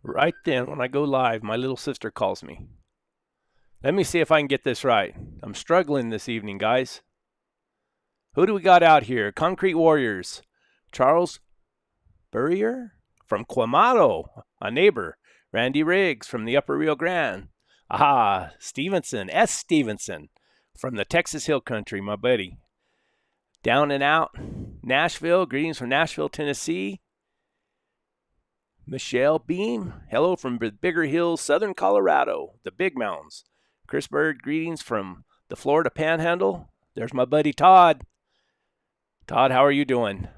Right then, when I go live, my little sister calls me. Let me see if I can get this right. I'm struggling this evening, guys. Who do we got out here? Concrete Warriors. Charles Burrier from Quamato, a neighbor. Randy Riggs from the Upper Rio Grande. Aha, Stevenson, S. Stevenson from the Texas Hill Country, my buddy. Down and out, Nashville. Greetings from Nashville, Tennessee. Michelle Beam, hello from Bigger Hills, Southern Colorado, the Big Mountains. Chris Bird, greetings from the Florida Panhandle. There's my buddy Todd. Todd, how are you doing?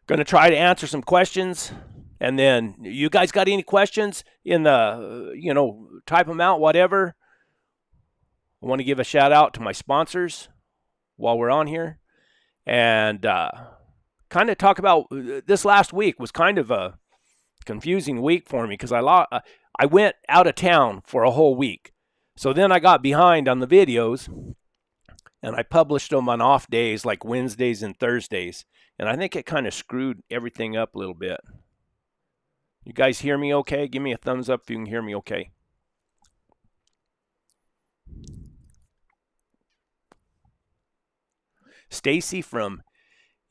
Going to try to answer some questions. And then, you guys got any questions in the, type them out, whatever. I want to give a shout out to my sponsors while we're on here. And, kind of talk about this last week was kind of a confusing week for me because I went out of town for a whole week. So then I got behind on the videos and I published them on off days like Wednesdays and Thursdays. And I think it kind of screwed everything up a little bit. You guys hear me okay? Give me a thumbs up if you can hear me okay. Stacy from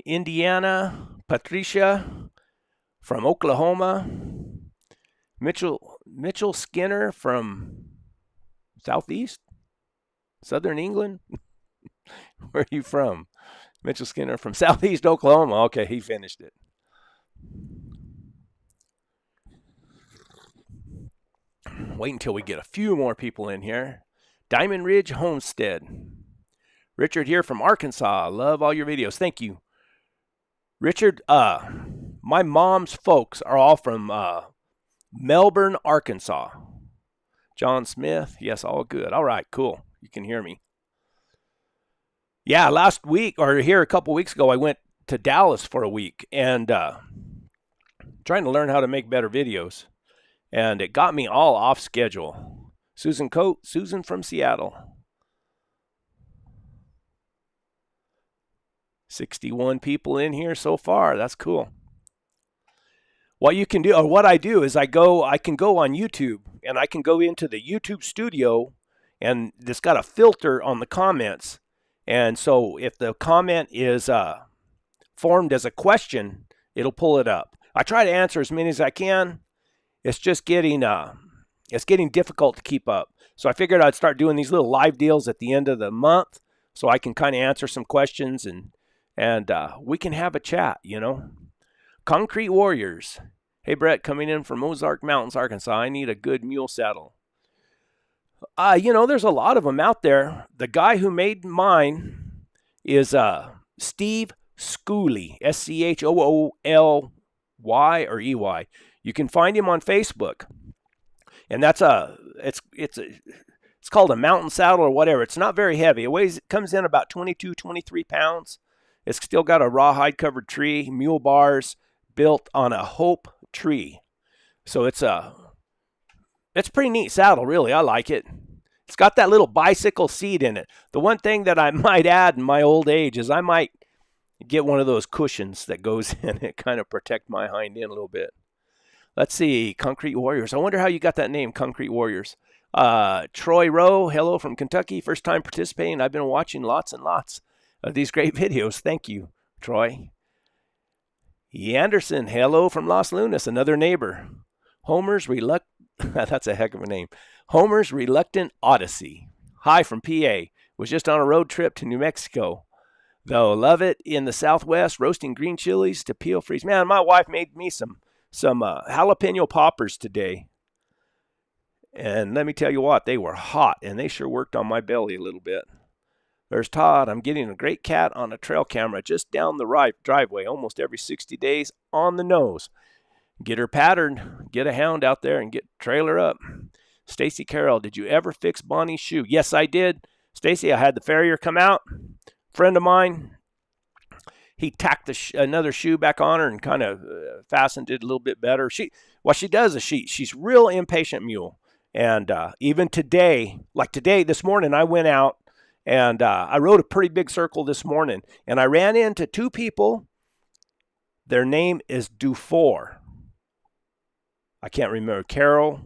Indiana, Patricia from Oklahoma, Mitchell Skinner from Southeast, Southern England. Where are you from? Mitchell Skinner from Southeast Oklahoma. Okay, he finished it. Wait until we get a few more people in here. Diamond Ridge Homestead. Richard here from Arkansas. Love all your videos. Thank you. Richard, my mom's folks are all from Melbourne, Arkansas. John Smith, yes, all good. All right, cool. You can hear me. Yeah, last week, or here a couple weeks ago, I went to Dallas for a week and trying to learn how to make better videos. And it got me all off schedule. Susan Coate, Susan from Seattle. 61 people in here so far. That's cool. What you can do, or what I do, is I can go on YouTube and I can go into the YouTube studio and it's got a filter on the comments. And so if the comment is formed as a question, it'll pull it up. I try to answer as many as I can. It's just getting difficult to keep up. So I figured I'd start doing these little live deals at the end of the month so I can kind of answer some questions and we can have a chat, Concrete Warriors. Hey, Brett, coming in from Ozark Mountains, Arkansas. I need a good mule saddle. There's a lot of them out there. The guy who made mine is Steve Schooley, Schooly or EY. You can find him on Facebook. And that's it's called a mountain saddle or whatever. It's not very heavy. It comes in about 22, 23 pounds. It's still got a rawhide covered tree, mule bars built on a hope tree. So it's a pretty neat saddle, really. I like it. It's got that little bicycle seat in it. The one thing that I might add in my old age is I might get one of those cushions that goes in it, kind of protect my hind end a little bit. Let's see, Concrete Warriors. I wonder how you got that name, Concrete Warriors. Troy Rowe, hello from Kentucky. First time participating. I've been watching lots and lots of these great videos. Thank you, Troy. E. Anderson, hello from Los Lunas, another neighbor. That's a heck of a name. Homer's Reluctant Odyssey. Hi from PA. Was just on a road trip to New Mexico. Though love it in the Southwest, roasting green chilies to peel freeze. Man, my wife made me some jalapeno poppers today. And let me tell you what, they were hot, and they sure worked on my belly a little bit. There's Todd. I'm getting a great cat on a trail camera just down the driveway almost every 60 days on the nose. Get her patterned, get a hound out there, and get trailer up. Stacy Carroll, did you ever fix Bonnie's shoe? Yes, I did. Stacy, I had the farrier come out. Friend of mine, he tacked another shoe back on her and kind of fastened it a little bit better. What she does is she's real impatient mule. And even today, this morning, I went out and I rode a pretty big circle this morning. And I ran into two people Their name is Dufour. I can't remember. Carol.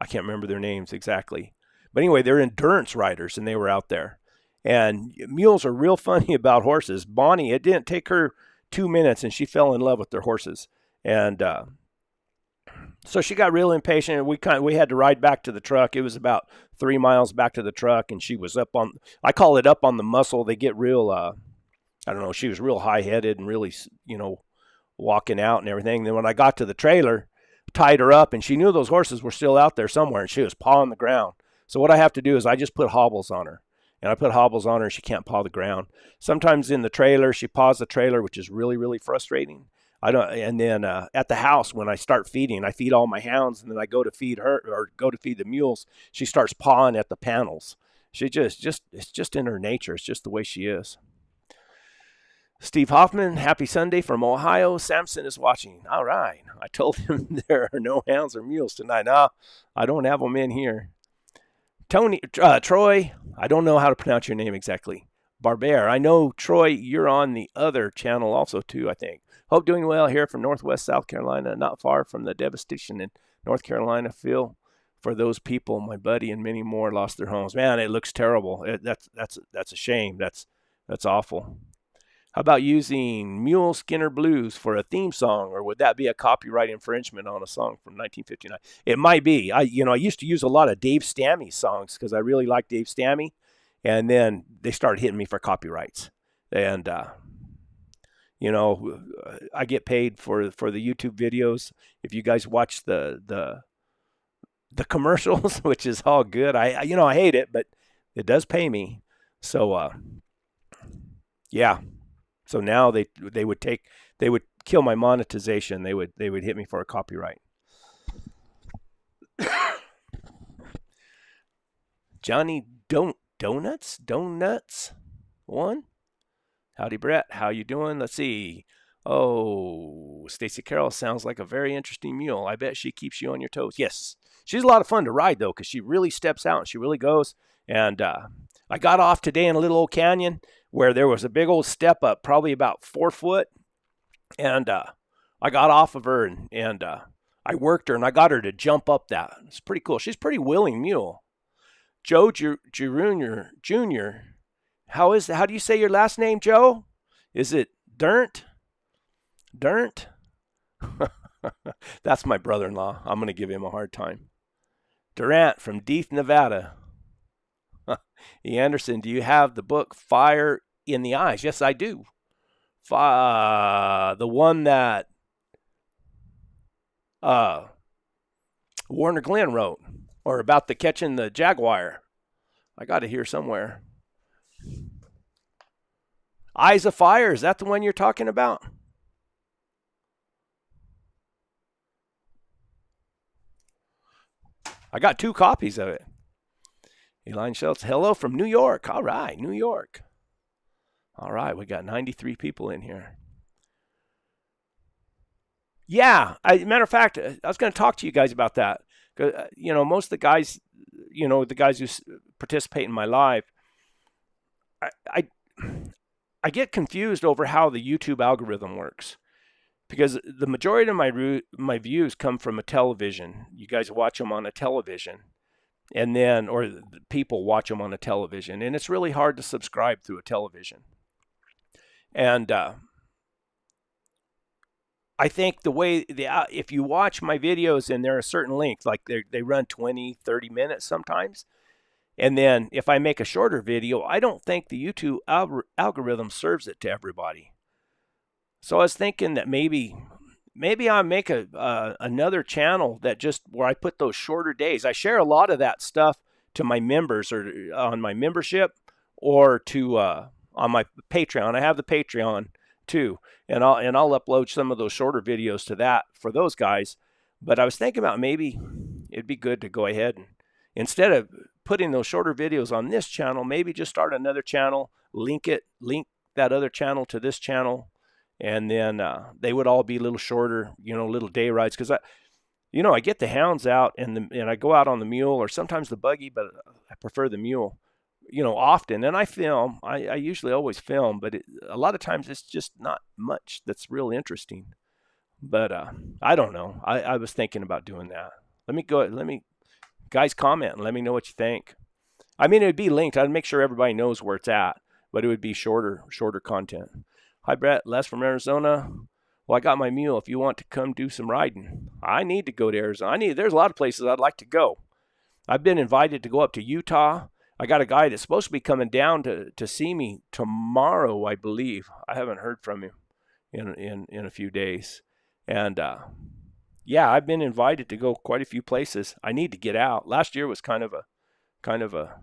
I can't remember their names exactly. But anyway, they're endurance riders, and they were out there. And mules are real funny about horses. Bonnie, it didn't take her 2 minutes, and she fell in love with their horses. And so she got real impatient. We had to ride back to the truck. It was about 3 miles back to the truck, and she was up on, I call it up on the muscle. They get real, I don't know, she was real high-headed and really, walking out and everything. Then when I got to the trailer, tied her up, and she knew those horses were still out there somewhere, and she was pawing the ground. So what I have to do is I just put hobbles on her. And I put hobbles on her, and she can't paw the ground. Sometimes in the trailer, she paws the trailer, which is really, really frustrating. And then at the house, when I start feeding, I feed all my hounds, and then I go to feed her or go to feed the mules. She starts pawing at the panels. She it's just in her nature. It's just the way she is. Steve Hoffman, happy Sunday from Ohio. Samson is watching. All right. I told him there are no hounds or mules tonight. No, I don't have them in here. Troy, I don't know how to pronounce your name exactly. Barber, I know, Troy, you're on the other channel also, too, I think. Hope doing well here from Northwest South Carolina, not far from the devastation in North Carolina. Feel for those people, my buddy and many more lost their homes. Man, it looks terrible. That's a shame. That's awful. How about using Mule Skinner Blues for a theme song, or would that be a copyright infringement on a song from 1959? It might be. I used to use a lot of Dave Stammy songs because I really like Dave Stammy, and then they started hitting me for copyrights. And I get paid for the YouTube videos. If you guys watch the commercials, which is all good. I hate it, but it does pay me. So yeah. So now they would kill my monetization. They would hit me for a copyright. Johnny Donuts one. Howdy Brett, how you doing? Let's see. Oh, Stacy Carroll sounds like a very interesting mule. I bet she keeps you on your toes. Yes, she's a lot of fun to ride though, because she really steps out and she really goes. And I got off today in a little old canyon where there was a big old step up, probably about 4 foot. And I got off of her and I worked her and I got her to jump up that. It's pretty cool. She's a pretty willing mule. Joe Jr. How do you say your last name, Joe? Is it Durnt? That's my brother-in-law. I'm going to give him a hard time. Durant from Deeth, Nevada. E. Anderson, do you have the book Fire in the Eyes? Yes, I do. The one that Warner Glenn wrote, or about the catching the jaguar. I got it here somewhere. Eyes of Fire, is that the one you're talking about? I got 2 copies of it. Elaine Schultz, hello from New York. All right, New York. All right, we got 93 people in here. Yeah, matter of fact, I was going to talk to you guys about that. Most of the guys, the guys who participate in my live, I get confused over how the YouTube algorithm works, because the majority of my views come from a television. You guys watch them on a television. And then, or people watch them on a television, and it's really hard to subscribe through a television. And I think the way if you watch my videos and they're a certain length, like they run 20, 30 minutes sometimes, and then if I make a shorter video, I don't think the YouTube algorithm serves it to everybody. So I was thinking that maybe I make another channel that just where I put those shorter days. I share a lot of that stuff to my members or on my membership or to on my Patreon. I have the Patreon too, and I'll upload some of those shorter videos to that for those guys. But I was thinking about maybe it'd be good to go ahead and instead of putting those shorter videos on this channel, maybe just start another channel, link that other channel to this channel. And then they would all be a little shorter, little day rides. Because I get the hounds out and I go out on the mule or sometimes the buggy, but I prefer the mule often. And I film. I usually always film, but a lot of times it's just not much that's real interesting. But I don't know. I was thinking about doing that. Let me guys comment and let me know what you think. I mean, it would be linked. I'd make sure everybody knows where it's at, but it would be shorter content. Hi, Brett. Les from Arizona. Well, I got my mule. If you want to come do some riding, I need to go to Arizona. There's a lot of places I'd like to go. I've been invited to go up to Utah. I got a guy that's supposed to be coming down to see me tomorrow, I believe. I haven't heard from him in a few days. And yeah, I've been invited to go quite a few places. I need to get out. Last year was kind of a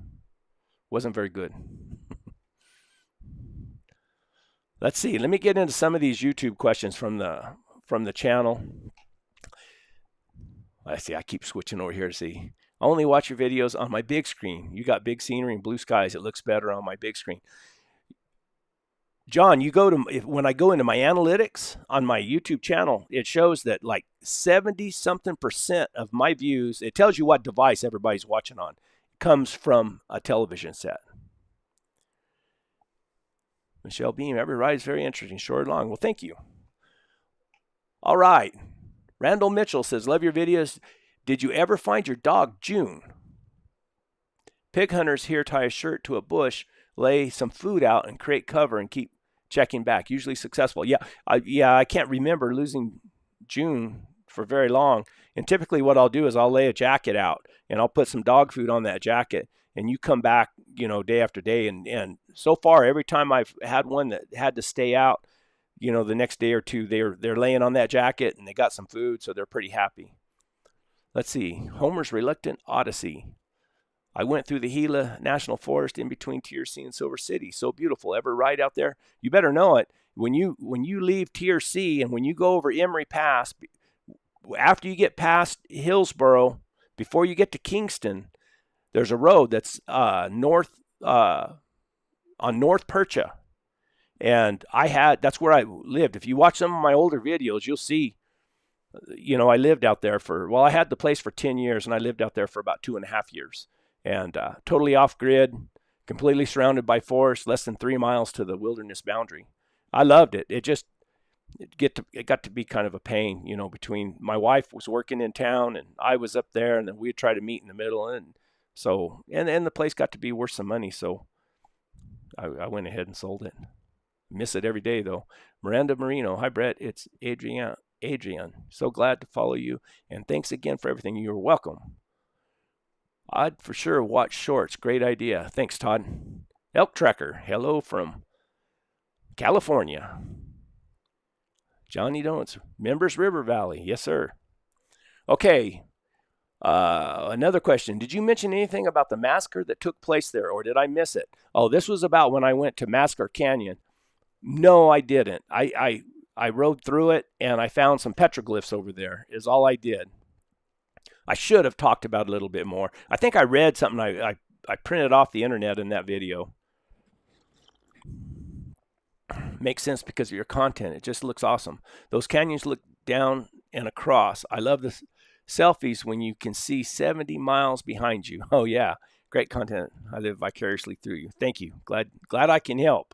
wasn't very good. Let's see. Let me get into some of these YouTube questions from the channel. Let's see. I keep switching over here to see. I only watch your videos on my big screen. You got big scenery and blue skies. It looks better on my big screen. John, when I go into my analytics on my YouTube channel, it shows that like 70-something% of my views, it tells you what device everybody's watching on, comes from a television set. Michelle Beam, every ride is very interesting, short or long. Well, thank you. All right. Randall Mitchell says, love your videos. Did you ever find your dog, June? Pig hunters here tie a shirt to a bush, lay some food out, and create cover and keep checking back. Usually successful. Yeah, I can't remember losing June for very long. And typically what I'll do is I'll lay a jacket out, and I'll put some dog food on that jacket, and you come back, day after day. And so far, every time I've had one that had to stay out, the next day or two, they're laying on that jacket, and they got some food, so they're pretty happy. Let's see. Homer's Reluctant Odyssey. I went through the Gila National Forest in between TRC and Silver City. So beautiful. Ever ride out there? You better know it. When you leave TRC and when you go over Emery Pass, after you get past Hillsboro, before you get to Kingston, there's a road that's on North Percha. And that's where I lived. If you watch some of my older videos, you'll see, I lived out there I had the place for 10 years, and I lived out there for about 2.5 years. And totally off-grid, completely surrounded by forest, less than 3 miles to the wilderness boundary. I loved it. It got to be kind of a pain, between my wife was working in town and I was up there, and then we'd try to meet in the middle. And so, and the place got to be worth some money. So I went ahead and sold it. Miss it every day, though. Miranda Marino. Hi, Brett. It's Adrian. So glad to follow you. And thanks again for everything. You're welcome. I'd for sure watch shorts. Great idea. Thanks, Todd. Elk Tracker. Hello from California. Johnny Donuts. Members River Valley. Yes, sir. Okay. Another question. Did you mention anything about the massacre that took place there, or did I miss it? Oh, this was about when I went to Massacre Canyon. No, I didn't. I rode through it, and I found some petroglyphs over there, is all I did. I should have talked about it a little bit more. I think I read something I printed off the internet in that video. Makes sense because of your content. It just looks awesome. Those canyons look down and across. I love the selfies when you can see 70 miles behind you. Oh, yeah. Great content. I live vicariously through you. Thank you. Glad I can help.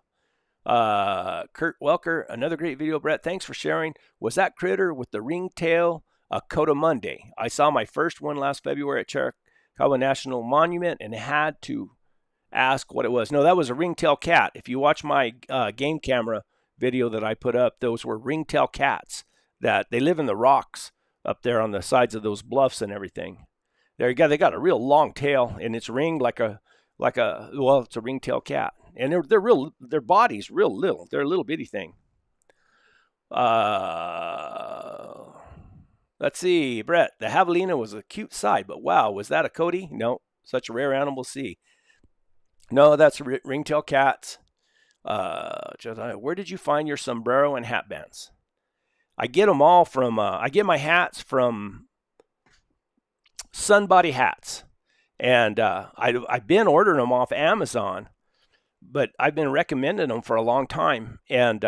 Kurt Welker, another great video, Brett. Thanks for sharing. Was that critter with the ringtail a Cotamundi? I saw my first one last February at Chiricahua National Monument and had to ask what it was. No, that was a ringtail cat. If you watch my game camera video that I put up, those were ringtail cats that they live in the rocks up there on the sides of those bluffs and everything. There you go. They got a real long tail, and it's ringed it's a ringtail cat. And their body's real little. They're a little bitty thing. Let's see, Brett. The javelina was a cute sight, but wow, was that a Cody? No, such a rare animal to see. No, that's ringtail cats. Where did you find your sombrero and hat bands? I get them all from. I get my hats from Sunbody Hats, and I've been ordering them off Amazon. But I've been recommending them for a long time. And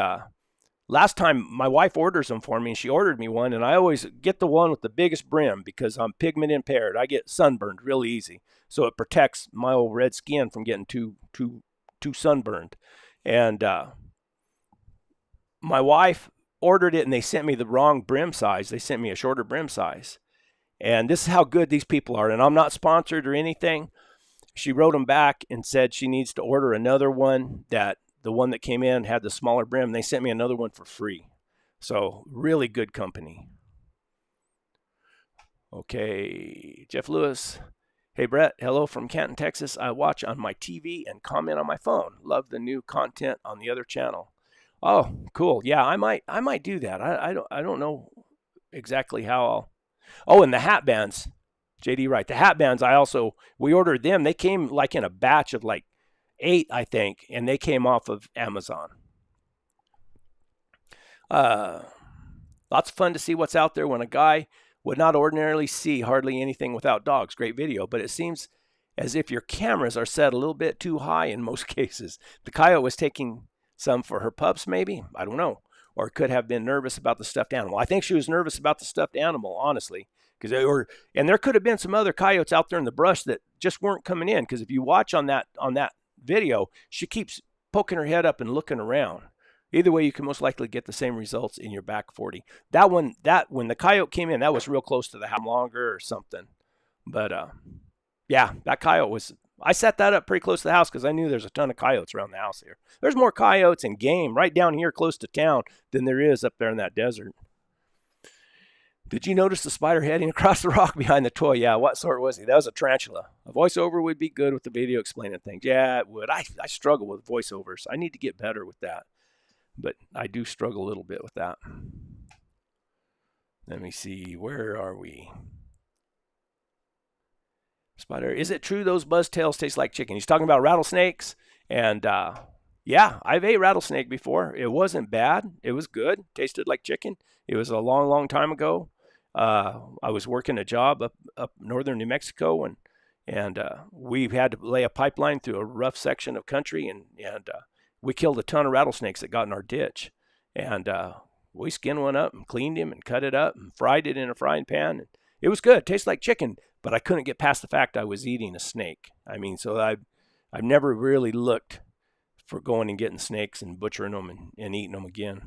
last time my wife orders them for me, and she ordered me one, and I always get the one with the biggest brim because I'm pigment impaired. I get sunburned real easy, so it protects my old red skin from getting too sunburned. And my wife ordered it, and they sent me the wrong brim size. They sent me a shorter brim size. And this is how good these people are. And I'm not sponsored or anything. She wrote them back and said she needs to order another one, that the one that came in had the smaller brim. They sent me another one for free. So really good company. Okay, Jeff Lewis. Hey, Brett. Hello from Canton, Texas. I watch on my TV and comment on my phone. Love the new content on the other channel. Oh, cool. Yeah, I might do that. I don't know exactly how I'll. Oh, and the hat bands, JD, right. The hat bands, we ordered them. They came like in a batch of like 8, I think, and they came off of Amazon. Lots of fun to see what's out there when a guy would not ordinarily see hardly anything without dogs. Great video, but it seems as if your cameras are set a little bit too high in most cases. The coyote was taking some for her pups, maybe? I don't know. Or could have been nervous about the stuffed animal. I think she was nervous about the stuffed animal, honestly. And there could have been some other coyotes out there in the brush that just weren't coming in. Because if you watch on that video, she keeps poking her head up and looking around. Either way, you can most likely get the same results in your back 40. When the coyote came in, that was real close to the house longer or something. But yeah, that coyote was. I set that up pretty close to the house because I knew there's a ton of coyotes around the house here. There's more coyotes and game right down here close to town than there is up there in that desert. Did you notice the spider heading across the rock behind the toy? Yeah, what sort was he? That was a tarantula. A voiceover would be good with the video explaining things. Yeah, it would. I struggle with voiceovers. I need to get better with that. But I do struggle a little bit with that. Let me see. Where are we? Spider, is it true those buzztails taste like chicken? He's talking about rattlesnakes. And yeah, I've ate rattlesnake before. It wasn't bad. It was good. Tasted like chicken. It was a long, long time ago. I was working a job up northern New Mexico, and we had to lay a pipeline through a rough section of country, and we killed a ton of rattlesnakes that got in our ditch. And we skinned one up and cleaned him and cut it up and fried it in a frying pan. And it was good. It tasted like chicken, but I couldn't get past the fact I was eating a snake. I mean, so I've never really looked for going and getting snakes and butchering them and eating them again.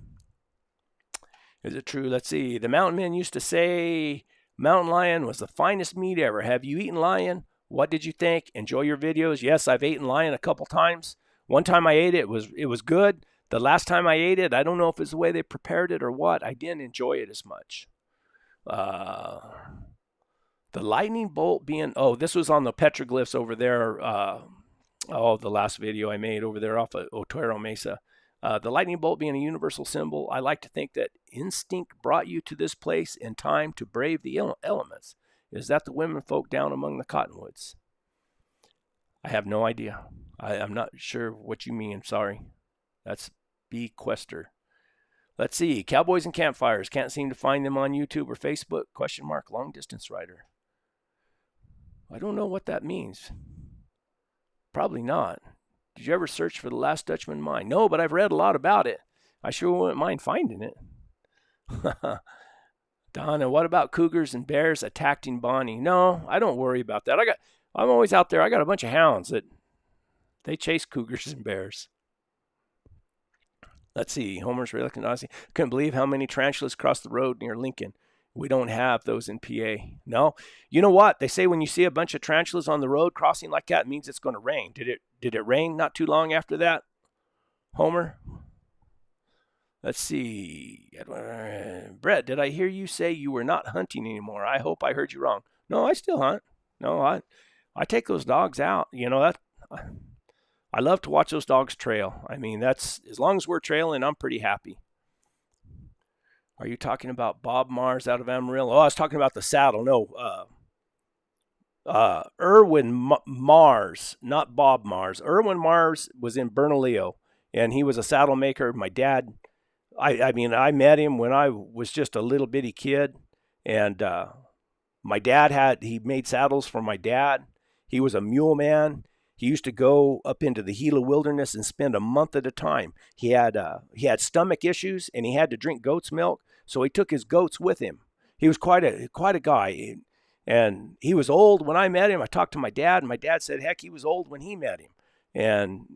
Is it true? Let's see. The mountain men used to say mountain lion was the finest meat ever. Have you eaten lion? What did you think? Enjoy your videos. Yes, I've eaten lion a couple times. One time I ate it. It was good. The last time I ate it, I don't know if it's the way they prepared it or what. I didn't enjoy it as much. The lightning bolt being, this was on the petroglyphs over there. The last video I made over there off of Otero Mesa. The lightning bolt being a universal symbol, I like to think that instinct brought you to this place in time to brave the elements. Is that the women folk down among the cottonwoods? I have no idea. I'm not sure what you mean. I'm sorry. That's B. Quester. Let's see. Cowboys and campfires. Can't seem to find them on YouTube or Facebook. ? Long distance rider. I don't know what that means. Probably not. Did you ever search for the Last Dutchman mine? No, but I've read a lot about it. I sure wouldn't mind finding it. Donna, what about cougars and bears attacking Bonnie? No, I don't worry about that. I'm always out there. I got a bunch of hounds that they chase cougars and bears. Let's see. Homer's reluctant honesty. Couldn't believe how many tarantulas crossed the road near Lincoln. We don't have those in PA. No. You know what? They say when you see a bunch of tarantulas on the road crossing like that, it means it's going to rain. Did it rain not too long after that, Homer? Let's see. Brett, did I hear you say you were not hunting anymore? I hope I heard you wrong. No, I still hunt. No, I take those dogs out. You know, I love to watch those dogs trail. I mean, that's as long as we're trailing, I'm pretty happy. Are you talking about Bob Mars out of Amarillo? Oh, I was talking about the saddle. No, Irwin Mars, not Bob Mars. Irwin Mars was in Bernalillo, and he was a saddle maker. My dad, I met him when I was just a little bitty kid, and my dad he made saddles for my dad. He was a mule man. He used to go up into the Gila wilderness and spend a month at a time. He had stomach issues and he had to drink goat's milk, so he took his goats with him. He was quite a guy, and he was old when I met him. I talked to my dad, and my dad said, heck, he was old when he met him. And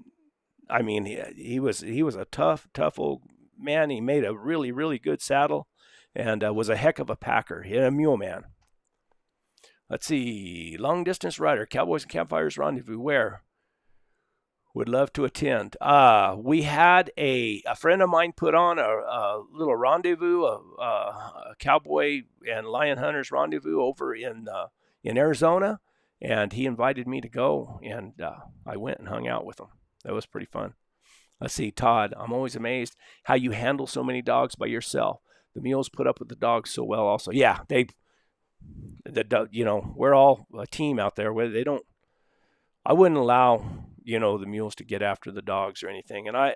I mean, he was a tough old man. He made a really, really good saddle, and was a heck of a packer. He had a mule man. Let's see, long distance rider, Cowboys and Campfires Rendezvous. Where? Would love to attend. We had a friend of mine put on a little rendezvous, a cowboy and lion hunters rendezvous over in Arizona, and he invited me to go, and I went and hung out with him. That was pretty fun. Let's see, Todd, I'm always amazed how you handle so many dogs by yourself. The mules put up with the dogs so well also. Yeah, we're all a team out there where I wouldn't allow, the mules to get after the dogs or anything. And I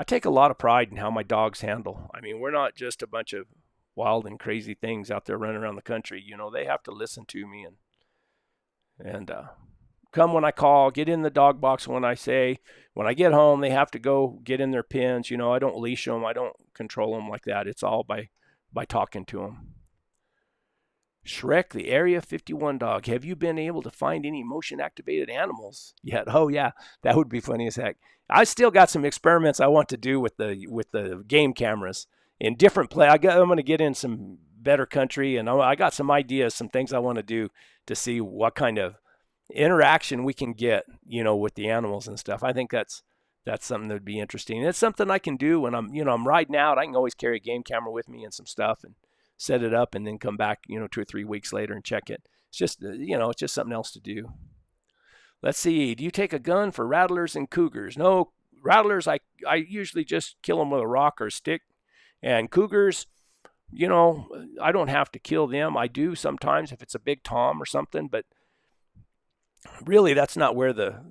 take a lot of pride in how my dogs handle. I mean, we're not just a bunch of wild and crazy things out there running around the country. They have to listen to me and come when I call, get in the dog box when I say. When I get home, they have to go get in their pens. I don't leash them. I don't control them like that. It's all by talking to them. Shrek, the Area 51 dog. Have you been able to find any motion-activated animals yet? Oh, yeah. That would be funny as heck. I still got some experiments I want to do with the game cameras in different play. I'm going to get in some better country, and I got some ideas, some things I want to do to see what kind of interaction we can get, with the animals and stuff. I think that's something that would be interesting. It's something I can do when I'm riding out. I can always carry a game camera with me and some stuff and set it up and then come back, 2 or 3 weeks later and check it. It's just, it's just something else to do. Let's see. Do you take a gun for rattlers and cougars? No, rattlers, I usually just kill them with a rock or a stick. And cougars, I don't have to kill them. I do sometimes if it's a big tom or something, but really that's not where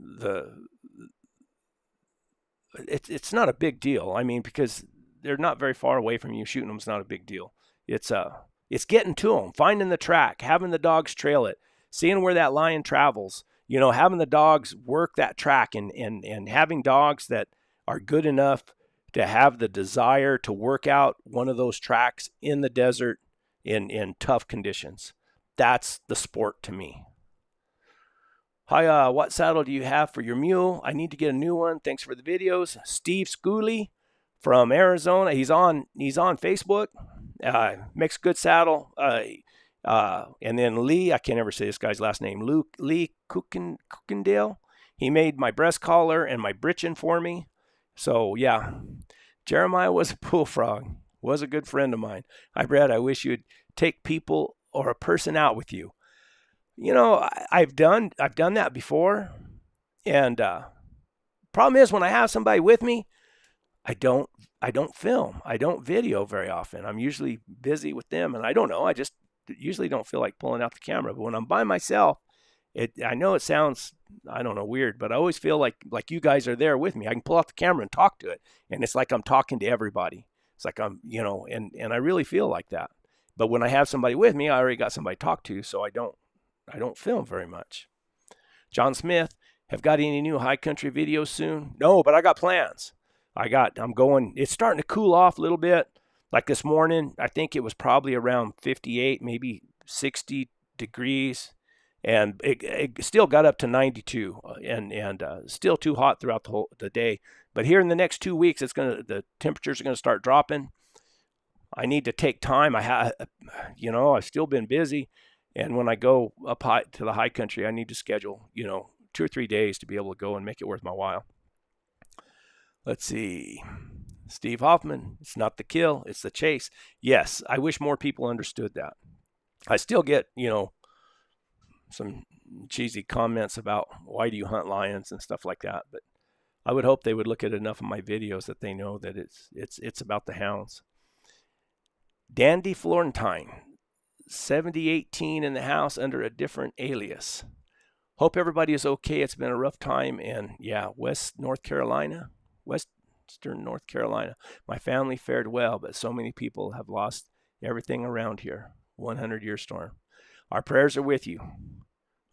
it's not a big deal. I mean, because they're not very far away from you. Shooting them is not a big deal. It's getting to them, finding the track, having the dogs trail it, seeing where that lion travels, having the dogs work that track and having dogs that are good enough to have the desire to work out one of those tracks in the desert in tough conditions. That's the sport to me. Hi, what saddle do you have for your mule? I need to get a new one. Thanks for the videos. Steve Schooley from Arizona. He's on Facebook. Makes good saddle. And then Lee, I can't ever say this guy's last name. Lee Cookendale. He made my breast collar and my britchin for me. So yeah, Jeremiah was a bullfrog. Was a good friend of mine. Hi, Brad. I wish you'd take people or a person out with you. I've done that before, and problem is when I have somebody with me, I don't film, I don't video very often. I'm usually busy with them, and I don't know. I just usually don't feel like pulling out the camera. But when I'm by myself, I know it sounds, I don't know, weird, but I always feel like you guys are there with me. I can pull out the camera and talk to it, and it's like I'm talking to everybody. It's like I'm, and I really feel like that. But when I have somebody with me, I already got somebody to talk to, so I don't film very much. John Smith, have got any new high country videos soon? No, but I got plans. I'm going, it's starting to cool off a little bit. Like this morning, I think it was probably around 58, maybe 60 degrees. And it still got up to 92 and still too hot throughout the day. But here in the next 2 weeks, the temperatures are going to start dropping. I need to take time. I've still been busy. And when I go up high to the high country, I need to schedule, 2 or 3 days to be able to go and make it worth my while. Let's see. Steve Hoffman, it's not the kill, it's the chase. Yes, I wish more people understood that. I still get, some cheesy comments about why do you hunt lions and stuff like that. But I would hope they would look at enough of my videos that they know that it's about the hounds. Dandy Florentine, 7018 in the house under a different alias. Hope everybody is okay. It's been a rough time. And yeah, Western North Carolina. My family fared well, but so many people have lost everything around here. 100-year storm. Our prayers are with you.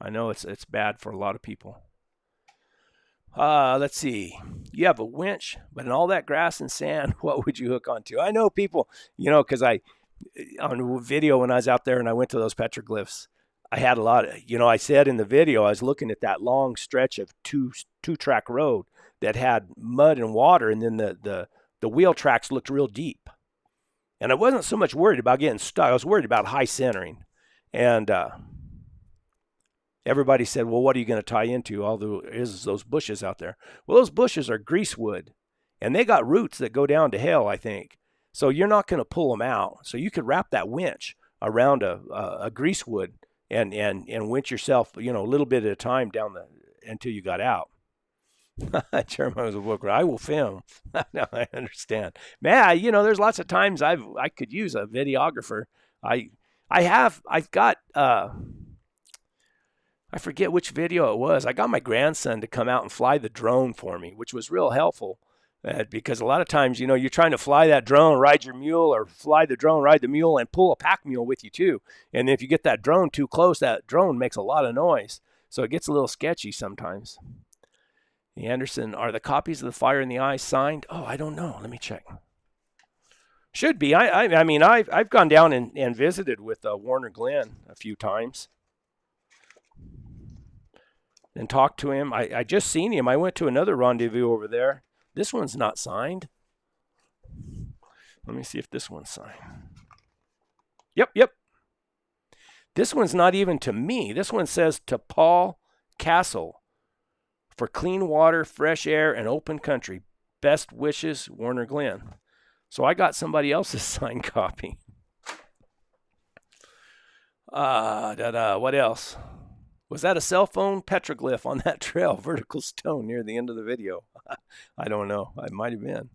I know it's bad for a lot of people. Let's see. You have a winch, but in all that grass and sand, what would you hook onto? I know people, because I on video when I was out there and I went to those petroglyphs, I had a lot of, I said in the video, I was looking at that long stretch of two track road that had mud and water, and then the wheel tracks looked real deep. And I wasn't so much worried about getting stuck. I was worried about high centering. And everybody said, well, what are you going to tie into? All those bushes out there. Well, those bushes are greasewood, and they got roots that go down to hell, I think. So you're not going to pull them out. So you could wrap that winch around a greasewood and winch yourself, a little bit at a time until you got out. Jeremiah was a booker. I will film. No, I understand. Man, there's lots of times I could use a videographer. I've got I forget which video it was. I got my grandson to come out and fly the drone for me, which was real helpful. Because a lot of times, you're trying to fly that drone, ride your mule, or fly the drone, ride the mule, and pull a pack mule with you too. And if you get that drone too close, that drone makes a lot of noise. So it gets a little sketchy sometimes. Anderson, are the copies of The Fire in the Eye signed? Oh, I don't know. Let me check. Should be. I mean, I've gone down and visited with Warner Glenn a few times and talked to him. I just seen him. I went to another rendezvous over there. This one's not signed. Let me see if this one's signed. Yep. This one's not even to me. This one says to Paul Castle for clean water, fresh air, and open country. Best wishes, Warner Glenn. So I got somebody else's signed copy. What else? Was that a cell phone petroglyph on that trail, vertical stone near the end of the video? I don't know. It might have been.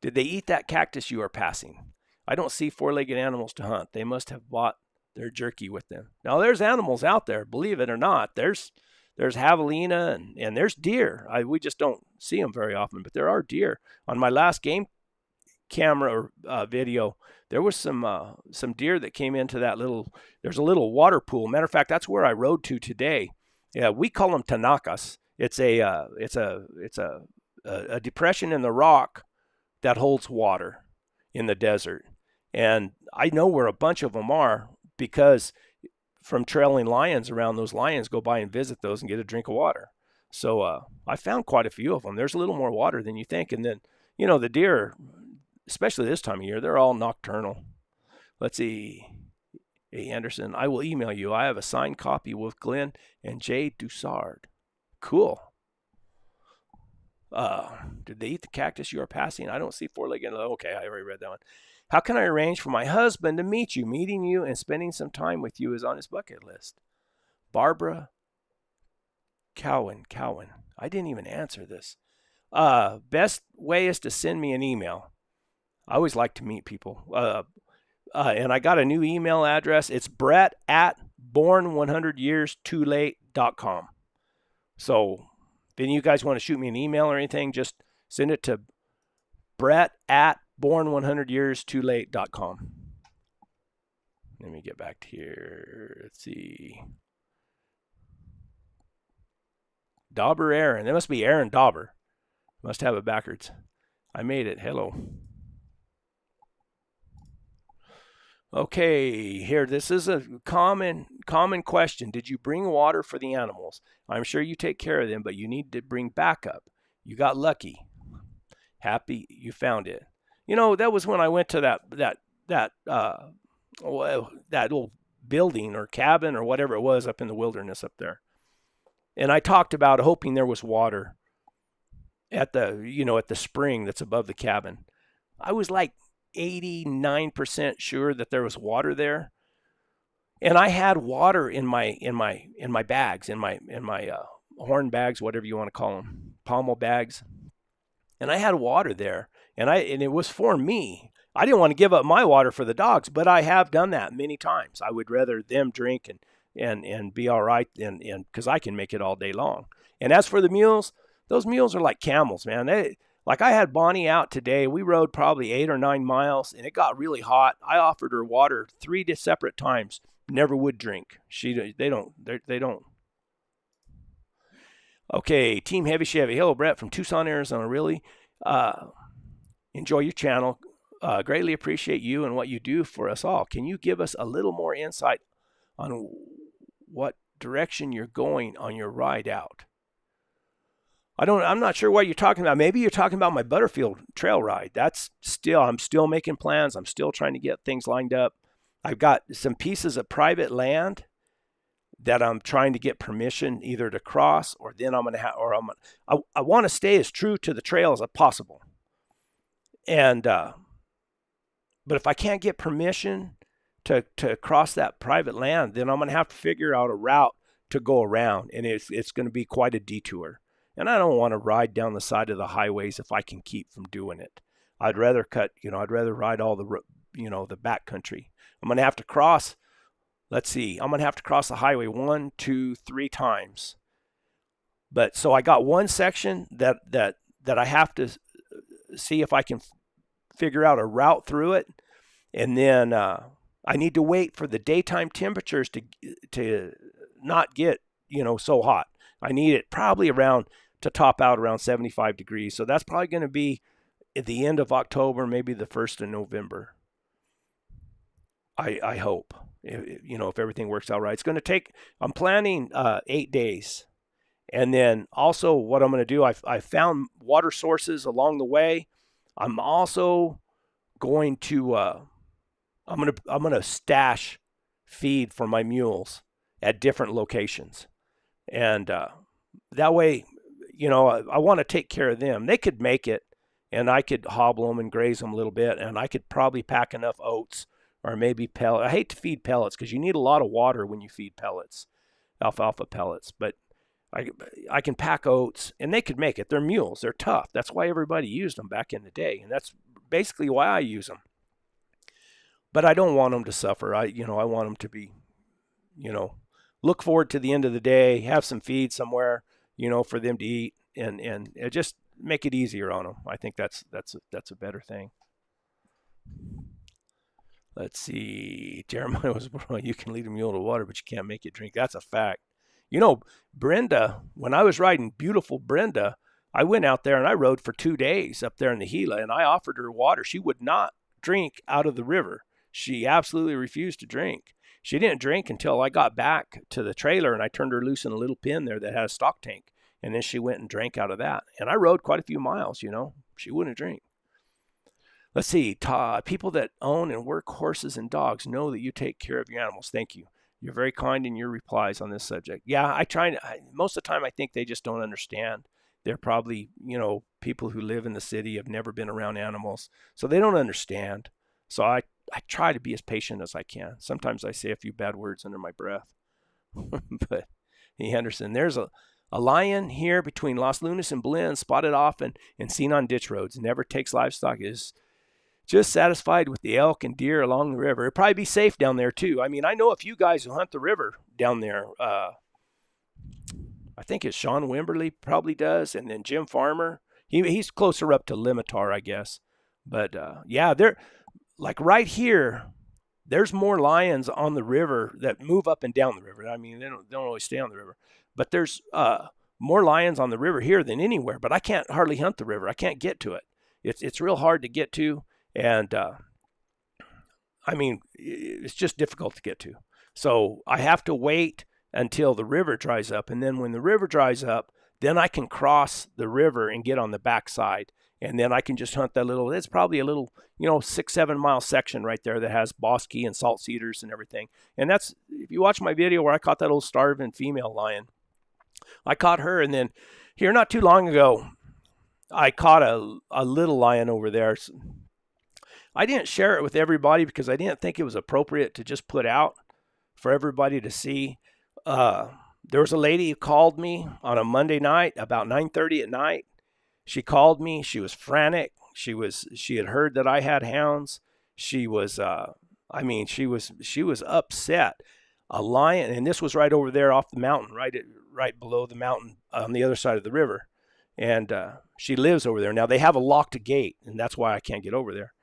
Did they eat that cactus you are passing? I don't see four-legged animals to hunt. They must have bought their jerky with them. Now, there's animals out there, believe it or not. There's javelina and there's deer. We just don't see them very often, but there are deer. On my last game camera video, there was some deer that came into that there's a little water pool. Matter of fact, that's where I rode to today. Yeah, we call them Tanakas. It's a depression in the rock that holds water in the desert. And I know where a bunch of them are because from trailing lions around, those lions go by and visit those and get a drink of water. So I found quite a few of them. There's a little more water than you think. And then, the deer, especially this time of year, they're all nocturnal. Let's see. Hey, Anderson, I will email you. I have a signed copy with Glenn and Jay Dussard. Cool. Did they eat the cactus you are passing? I don't see four-legged. Okay, I already read that one. How can I arrange for my husband to meet you? Meeting you and spending some time with you is on his bucket list. Barbara Cowan. I didn't even answer this. Best way is to send me an email. I always like to meet people. And I got a new email address. It's brett@born100yearstoolate.com. So if any of you guys want to shoot me an email or anything, just send it to brett@born100yearstoolate.com. Let me get back to here. Let's see. Dauber Aaron. That must be Aaron Dauber. Must have it backwards. I made it. Hello. Okay, here. This is a common question. Did you bring water for the animals? I'm sure you take care of them, but you need to bring backup. You got lucky. Happy you found it. That was when I went to that old building or cabin or whatever it was up in the wilderness up there. And I talked about hoping there was water at the spring that's above the cabin. I was like 89% sure that there was water there. And I had water in my bags, in my horn bags, whatever you want to call them, pommel bags. And I had water there, and it was for me. I didn't want to give up my water for the dogs, but I have done that many times. I would rather them drink and be all right, and because I can make it all day long. And as for the mules, those mules are like camels, man. Like I had Bonnie out today. We rode probably 8 or 9 miles, and it got really hot. I offered her water 3 separate times. Never would drink. They don't. Okay, Team Heavy Chevy. Hello, Brett from Tucson, Arizona. Really enjoy your channel. Greatly appreciate you and what you do for us all. Can you give us a little more insight on what direction you're going on your ride out? I'm not sure what you're talking about. Maybe you're talking about my Butterfield trail ride. I'm still making plans. I'm still trying to get things lined up. I've got some pieces of private land that I'm trying to get permission either to cross, or then I want to stay as true to the trail as possible. And, but if I can't get permission to cross that private land, then I'm going to have to figure out a route to go around, and it's going to be quite a detour. And I don't want to ride down the side of the highways if I can keep from doing it. I'd rather ride all the backcountry. I'm going to have to cross, let's see, I'm going to have to cross the highway 1, 2, 3 times. But so I got one section that I have to see if I can figure out a route through it. And then I need to wait for the daytime temperatures to not get, so hot. I need it probably to top out around 75 degrees. So that's probably going to be at the end of October, maybe the 1st of November. I hope, if everything works out right. It's going to take, I'm planning 8 days. And then also what I'm going to do, I found water sources along the way. I'm also going to, I'm going to stash feed for my mules at different locations. And that way, I want to take care of them. They could make it, and I could hobble them and graze them a little bit, and I could probably pack enough oats or maybe pellets. I hate to feed pellets because you need a lot of water when you feed pellets, alfalfa pellets. But I can pack oats, and they could make it. They're mules. They're tough. That's why everybody used them back in the day, and that's basically why I use them. But I don't want them to suffer. I want them to be, look forward to the end of the day, have some feed somewhere, for them to eat, and just make it easier on them. I think that's a better thing. Let's see. Jeremiah was, you can lead a mule to water, but you can't make it drink. That's a fact. Brenda, when I was riding beautiful Brenda, I went out there and I rode for 2 days up there in the Gila, and I offered her water. She would not drink out of the river. She absolutely refused to drink. She didn't drink until I got back to the trailer, and I turned her loose in a little pen there that had a stock tank. And then she went and drank out of that. And I rode quite a few miles, She wouldn't drink. Let's see. People that own and work horses and dogs know that you take care of your animals. Thank you. You're very kind in your replies on this subject. Yeah, most of the time I think they just don't understand. They're probably, people who live in the city, have never been around animals, so they don't understand. So I try to be as patient as I can. Sometimes I say a few bad words under my breath. But Henderson, there's a lion here between Los Lunas and Blinn, spotted often and seen on ditch roads. Never takes livestock. Is just satisfied with the elk and deer along the river. It'd probably be safe down there too. I mean, I know a few guys who hunt the river down there. I think it's Sean Wimberly probably does, and then Jim Farmer. He's closer up to Limitar, I guess. But yeah, they're like right here. There's more lions on the river that move up and down the river. I mean, they don't always stay on the river, but there's more lions on the river here than anywhere. But I can't hardly hunt the river. I can't get to it. It's real hard to get to. And I mean, it's just difficult to get to. So I have to wait until the river dries up. And then when the river dries up, then I can cross the river and get on the backside. And then I can just hunt it's probably a little, 6-7 mile section right there that has bosque and salt cedars and everything. And that's, if you watch my video where I caught that old starving female lion, I caught her. And then here not too long ago, I caught a little lion over there. I didn't share it with everybody because I didn't think it was appropriate to just put out for everybody to see. There was a lady who called me on a Monday night about 9:30 at night. She called me. She was frantic. She had heard that I had hounds. She was upset. A lion, and this was right over there off the mountain, right below the mountain on the other side of the river. And she lives over there. Now they have a locked gate, and that's why I can't get over there.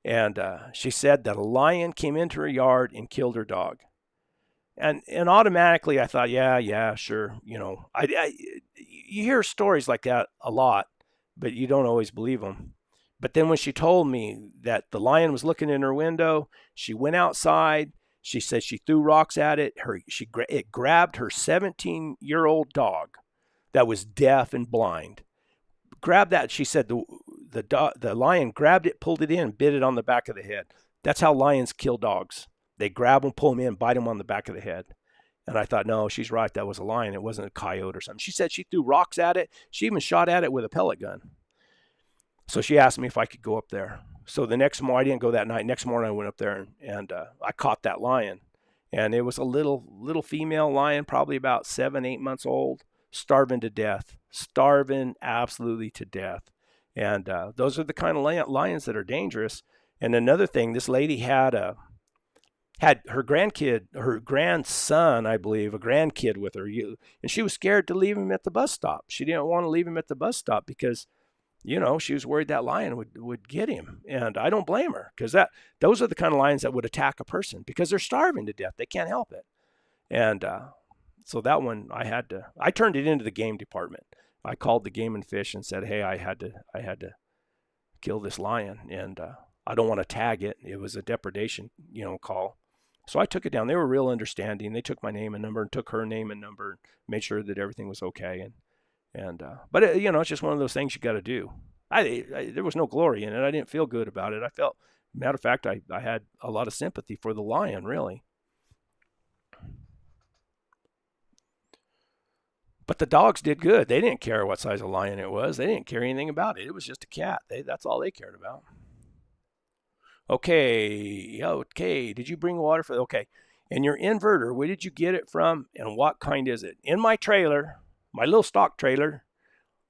And she said that a lion came into her yard and killed her dog. And automatically I thought, yeah, sure. You hear stories like that a lot, but you don't always believe them. But then when she told me that the lion was looking in her window, she went outside. She said she threw rocks at it. It grabbed her 17-year-old dog that was deaf and blind. Grabbed that. She said the lion grabbed it, pulled it in, and bit it on the back of the head. That's how lions kill dogs. They grab them, pull them in, bite them on the back of the head. And I thought, no, she's right. That was a lion. It wasn't a coyote or something. She said she threw rocks at it. She even shot at it with a pellet gun. So she asked me if I could go up there. So the next morning, I didn't go that night. Next morning, I went up there and I caught that lion. And it was a little female lion, probably about 7-8 months old, starving to death, starving absolutely to death. And those are the kind of lions that are dangerous. And another thing, this lady had her grandson, I believe, a grandkid with her, and she was scared to leave him at the bus stop. She didn't want to leave him at the bus stop because, she was worried that lion would get him. And I don't blame her, because those are the kind of lions that would attack a person because they're starving to death. They can't help it. And so that one I turned it into the game department. I called the Game and Fish and said, hey, I had to kill this lion, and I don't want to tag it. It was a depredation, call. So I took it down. They were real understanding. They took my name and number and took her name and number and made sure that everything was okay. But it's just one of those things you got to do. There was no glory in it. I didn't feel good about it. I felt, matter of fact, I had a lot of sympathy for the lion, really. But the dogs did good. They didn't care what size of lion it was. They didn't care anything about it. It was just a cat. That's all they cared about. Okay. Did you bring water for? Okay. And your inverter, where did you get it from, and what kind is it? In my trailer, my little stock trailer,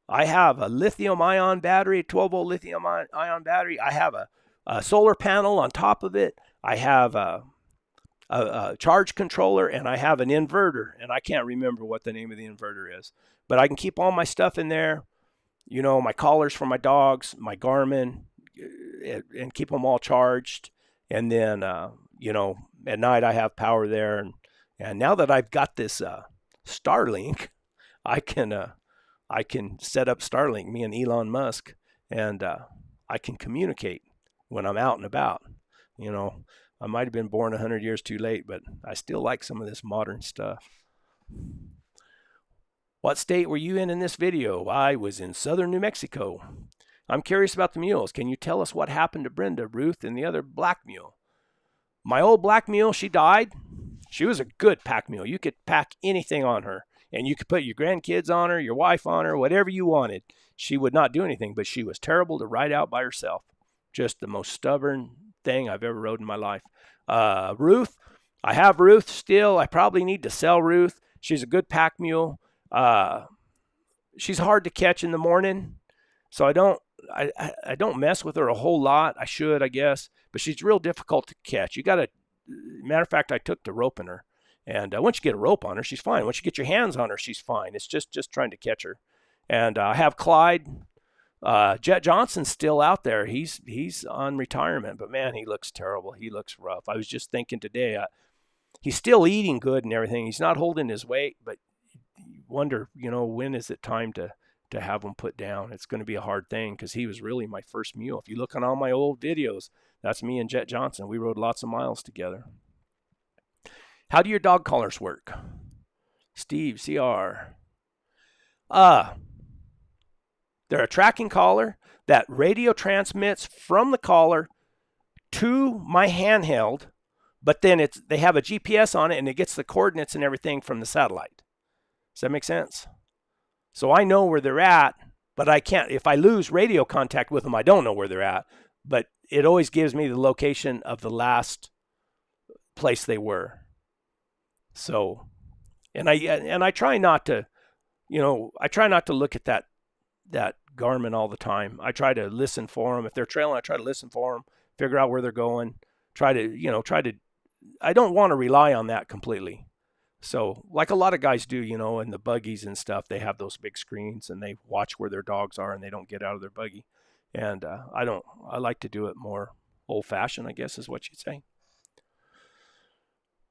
I have a lithium-ion battery, 12-volt lithium-ion battery. I have a solar panel on top of it. I have a charge controller, and I have an inverter. And I can't remember what the name of the inverter is. But I can keep all my stuff in there. My collars for my dogs, my Garmin, and keep them all charged. And then, at night I have power there. And now that I've got this Starlink, I can set up Starlink, me and Elon Musk, and I can communicate when I'm out and about. I might have been born 100 years too late, but I still like some of this modern stuff. What state were you in this video? I was in southern New Mexico. I'm curious about the mules. Can you tell us what happened to Brenda, Ruth, and the other black mule? My old black mule, she died. She was a good pack mule. You could pack anything on her, and you could put your grandkids on her, your wife on her, whatever you wanted. She would not do anything, but she was terrible to ride out by herself. Just the most stubborn thing I've ever rode in my life. Ruth, I have Ruth still. I probably need to sell Ruth. She's a good pack mule. She's hard to catch in the morning, so I don't mess with her a whole lot. I should, I guess, but she's real difficult to catch. Matter of fact, I took to roping her, and once you get a rope on her, she's fine. Once you get your hands on her, she's fine. It's just trying to catch her. And I have Clyde. Jet Johnson's still out there. He's on retirement, but man, he looks terrible. He looks rough. I was just thinking today, he's still eating good and everything. He's not holding his weight, but you wonder, when is it time to have him put down? It's going to be a hard thing, because he was really my first mule. If you look on all my old videos, that's me and Jet Johnson. We rode lots of miles together. How do your dog collars work? Steve, CR. They're a tracking collar that radio transmits from the collar to my handheld, but then they have a GPS on it, and it gets the coordinates and everything from the satellite. Does that make sense? So I know where they're at, but I can't. If I lose radio contact with them, I don't know where they're at. But it always gives me the location of the last place they were. So, and I try not to, look at that Garmin all the time. I try to listen for them. If they're trailing, I try to listen for them, figure out where they're going. I don't want to rely on that completely. So like a lot of guys do, in the buggies and stuff, they have those big screens and they watch where their dogs are and they don't get out of their buggy. And I like to do it more old fashioned, I guess is what you'd say.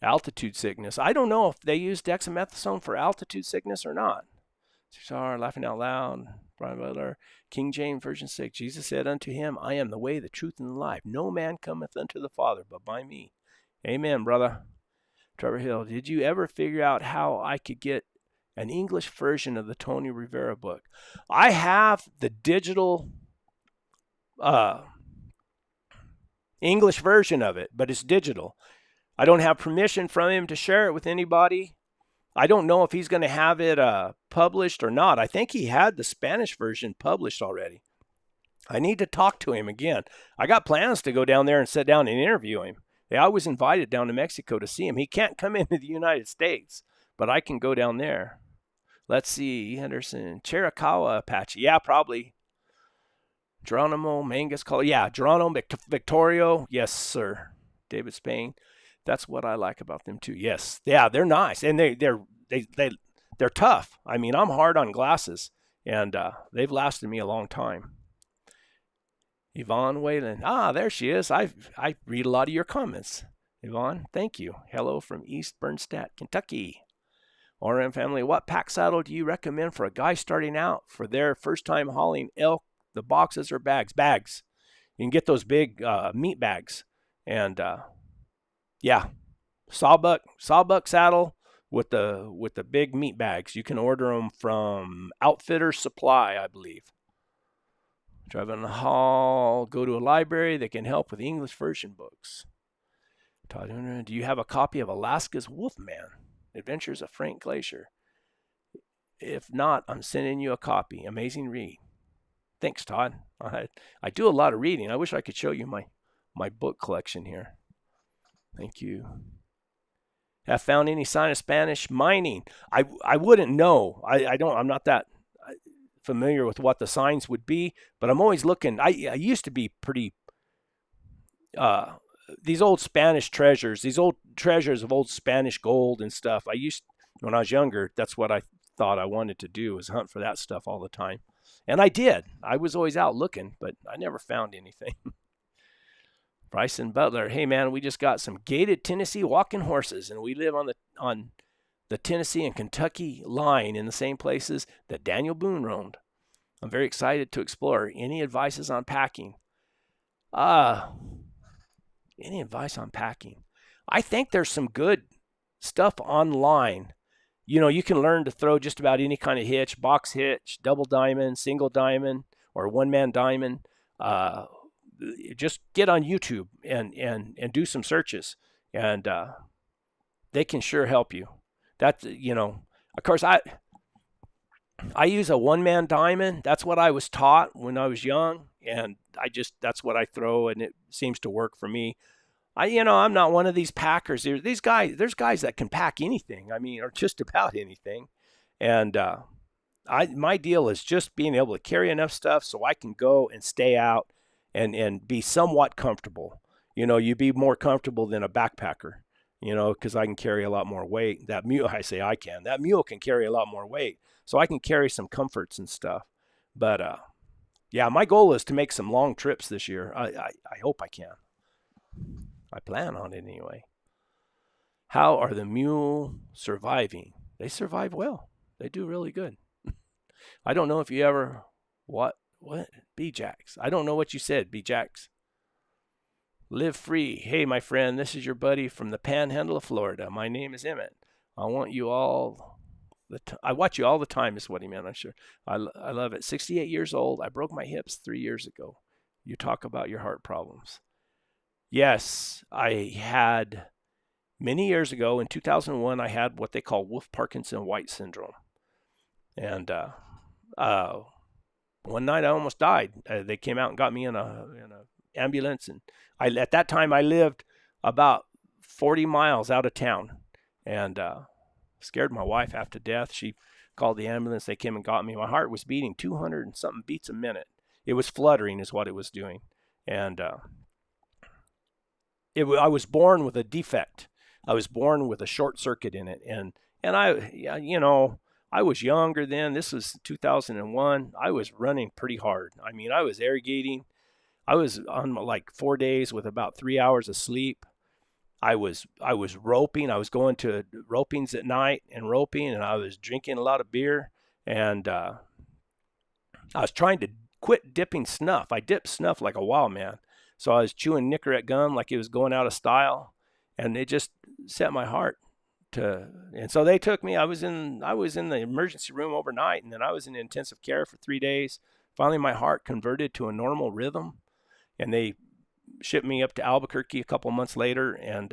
Altitude sickness. I don't know if they use dexamethasone for altitude sickness or not. Sorry, laughing out loud. Brian Butler, King James Version 6. Jesus said unto him, I am the way, the truth, and the life. No man cometh unto the Father but by me. Amen, brother. Trevor Hill, did you ever figure out how I could get an English version of the Tony Rivera book? I have the digital English version of it, but it's digital. I don't have permission from him to share it with anybody. I don't know if he's going to have it published or not. I think he had the Spanish version published already. I need to talk to him again. I got plans to go down there and sit down and interview him. I was invited down to Mexico to see him. He can't come into the United States, but I can go down there. Let's see, Henderson, Chiricahua Apache. Yeah, probably. Geronimo, Mangus, yeah, Geronimo, Victorio. Yes, sir. David Spain. That's what I like about them too. Yes, yeah, they're nice, and they're tough. I mean, I'm hard on glasses, and they've lasted me a long time. Yvonne Whalen. There she is. I read a lot of your comments. Yvonne, thank you. Hello from East Bernstadt, Kentucky. RM family, what pack saddle do you recommend for a guy starting out for their first time hauling elk? The boxes or bags? Bags. You can get those big meat bags. And yeah, sawbuck saddle with the big meat bags. You can order them from Outfitter Supply, I believe. Driving a haul, go to a library that can help with English version books. Todd, do you have a copy of Alaska's Wolfman? Adventures of Frank Glacier. If not, I'm sending you a copy. Amazing read. Thanks, Todd. I do a lot of reading. I wish I could show you my book collection here. Thank you. Have found any sign of Spanish mining? I wouldn't know. I'm not that familiar with what the signs would be, but I'm always looking. I used to be pretty these old Spanish treasures, these old treasures of old Spanish gold and stuff. When I was younger, that's what I thought I wanted to do, was hunt for that stuff all the time. And I did. I was always out looking, but I never found anything. Bryson Butler, hey man, we just got some gated Tennessee walking horses, and we live on the Tennessee and Kentucky line in the same places that Daniel Boone roamed. I'm very excited to explore. Any advices on packing? Any advice on packing? I think there's some good stuff online. You know, you can learn to throw just about any kind of hitch, box hitch, double diamond, single diamond, or one-man diamond. Just get on YouTube and do some searches, and they can sure help you. That's, of course, I use a one-man diamond. That's what I was taught when I was young, and that's what I throw, and it seems to work for me. I'm not one of these packers. There's guys that can pack anything. I mean, or just about anything. And my deal is just being able to carry enough stuff so I can go and stay out and be somewhat comfortable. You'd be more comfortable than a backpacker, because I can carry a lot more weight. That mule, that mule can carry a lot more weight. So I can carry some comforts and stuff. But yeah, my goal is to make some long trips this year. I hope I can. I plan on it anyway. How are the mule surviving? They survive well. They do really good. I don't know if you ever, what? B-Jacks. I don't know what you said, B-Jacks. Live free. Hey, my friend, this is your buddy from the Panhandle of Florida. My name is Emmett. I watch you all the time is what he meant, I'm sure. I love it. 68 years old. I broke my hips 3 years ago. You talk about your heart problems. Yes, I had many years ago in 2001, I had what they call Wolff-Parkinson-White syndrome. And one night I almost died. They came out and got me in a ambulance, and at that time I lived about 40 miles out of town, and scared my wife half to death. She called the ambulance. They came and got me. My heart was beating 200 and something beats a minute. It was fluttering is what it was doing. And I was born with a defect. I was born with a short circuit in it. And I was younger then. This was 2001. I was running pretty hard. I mean, I was irrigating. I was on like 4 days with about 3 hours of sleep. I was roping. I was going to ropings at night and roping, and I was drinking a lot of beer, and I was trying to quit dipping snuff. I dipped snuff like a wild man, so I was chewing Nicorette gum like it was going out of style, and it just set my heart to. And so they took me. I was in the emergency room overnight, and then I was in intensive care for 3 days. Finally, my heart converted to a normal rhythm, and they shipped me up to Albuquerque a couple months later, and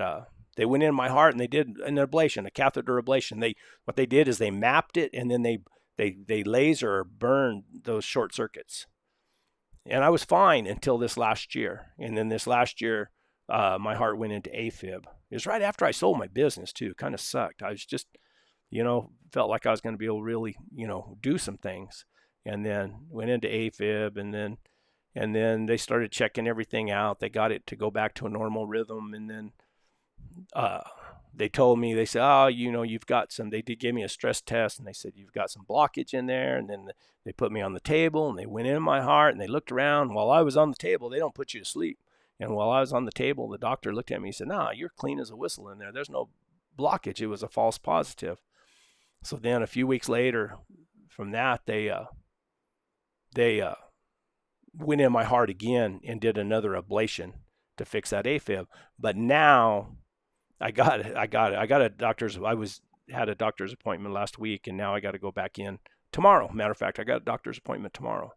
they went in my heart and they did an ablation, a catheter ablation. What they did is they mapped it, and then they laser burned those short circuits. And I was fine until this last year. And then this last year, my heart went into AFib. It was right after I sold my business too. Kind of sucked. I was just, felt like I was going to be able to really, do some things. And then went into AFib, and then they started checking everything out. They got it to go back to a normal rhythm, and then they told me, they said, oh, you've got some, they did give me a stress test, and they said, you've got some blockage in there. And then they put me on the table, and they went in my heart, and they looked around. While I was on the table, they don't put you to sleep. And while I was on the table, the doctor looked at me and said, nah, you're clean as a whistle in there. There's no blockage. It was a false positive. So then a few weeks later from that, they went in my heart again and did another ablation to fix that AFib. But now I had a doctor's appointment last week, and now I got to go back in tomorrow. Matter of fact, I got a doctor's appointment tomorrow,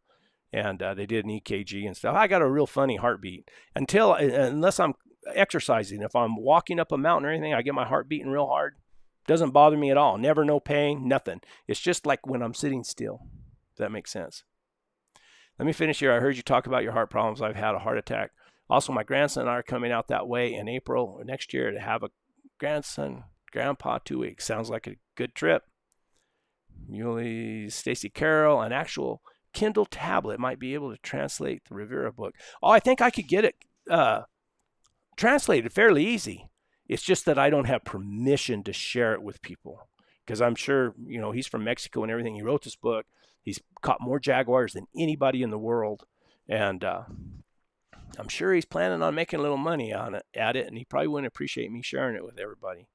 and they did an EKG and stuff. I got a real funny heartbeat unless I'm exercising. If I'm walking up a mountain or anything, I get my heart beating real hard. Doesn't bother me at all. Never no pain, nothing. It's just like when I'm sitting still. If that makes sense. Let me finish here. I heard you talk about your heart problems. I've had a heart attack. Also, my grandson and I are coming out that way in April next year to have a grandpa 2 weeks. Sounds like a good trip. Mule, Stacy Carroll, an actual Kindle tablet might be able to translate the Rivera book. Oh, I think I could get it translated fairly easy. It's just that I don't have permission to share it with people, because I'm sure, he's from Mexico and everything. He wrote this book. He's caught more jaguars than anybody in the world. And I'm sure he's planning on making a little money at it, and he probably wouldn't appreciate me sharing it with everybody.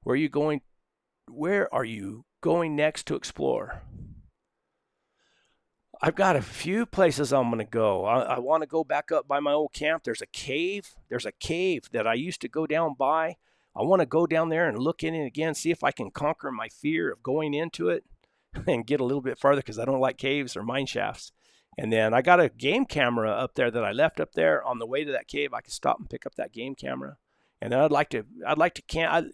Where are you going next to explore? I've got a few places I'm going to go. I want to go back up by my old camp. There's a cave that I used to go down by. I want to go down there and look in it again, see if I can conquer my fear of going into it and get a little bit farther, because I don't like caves or mine shafts. And then I got a game camera up there that I left up there on the way to that cave. I could stop and pick up that game camera. And then I'd like to camp.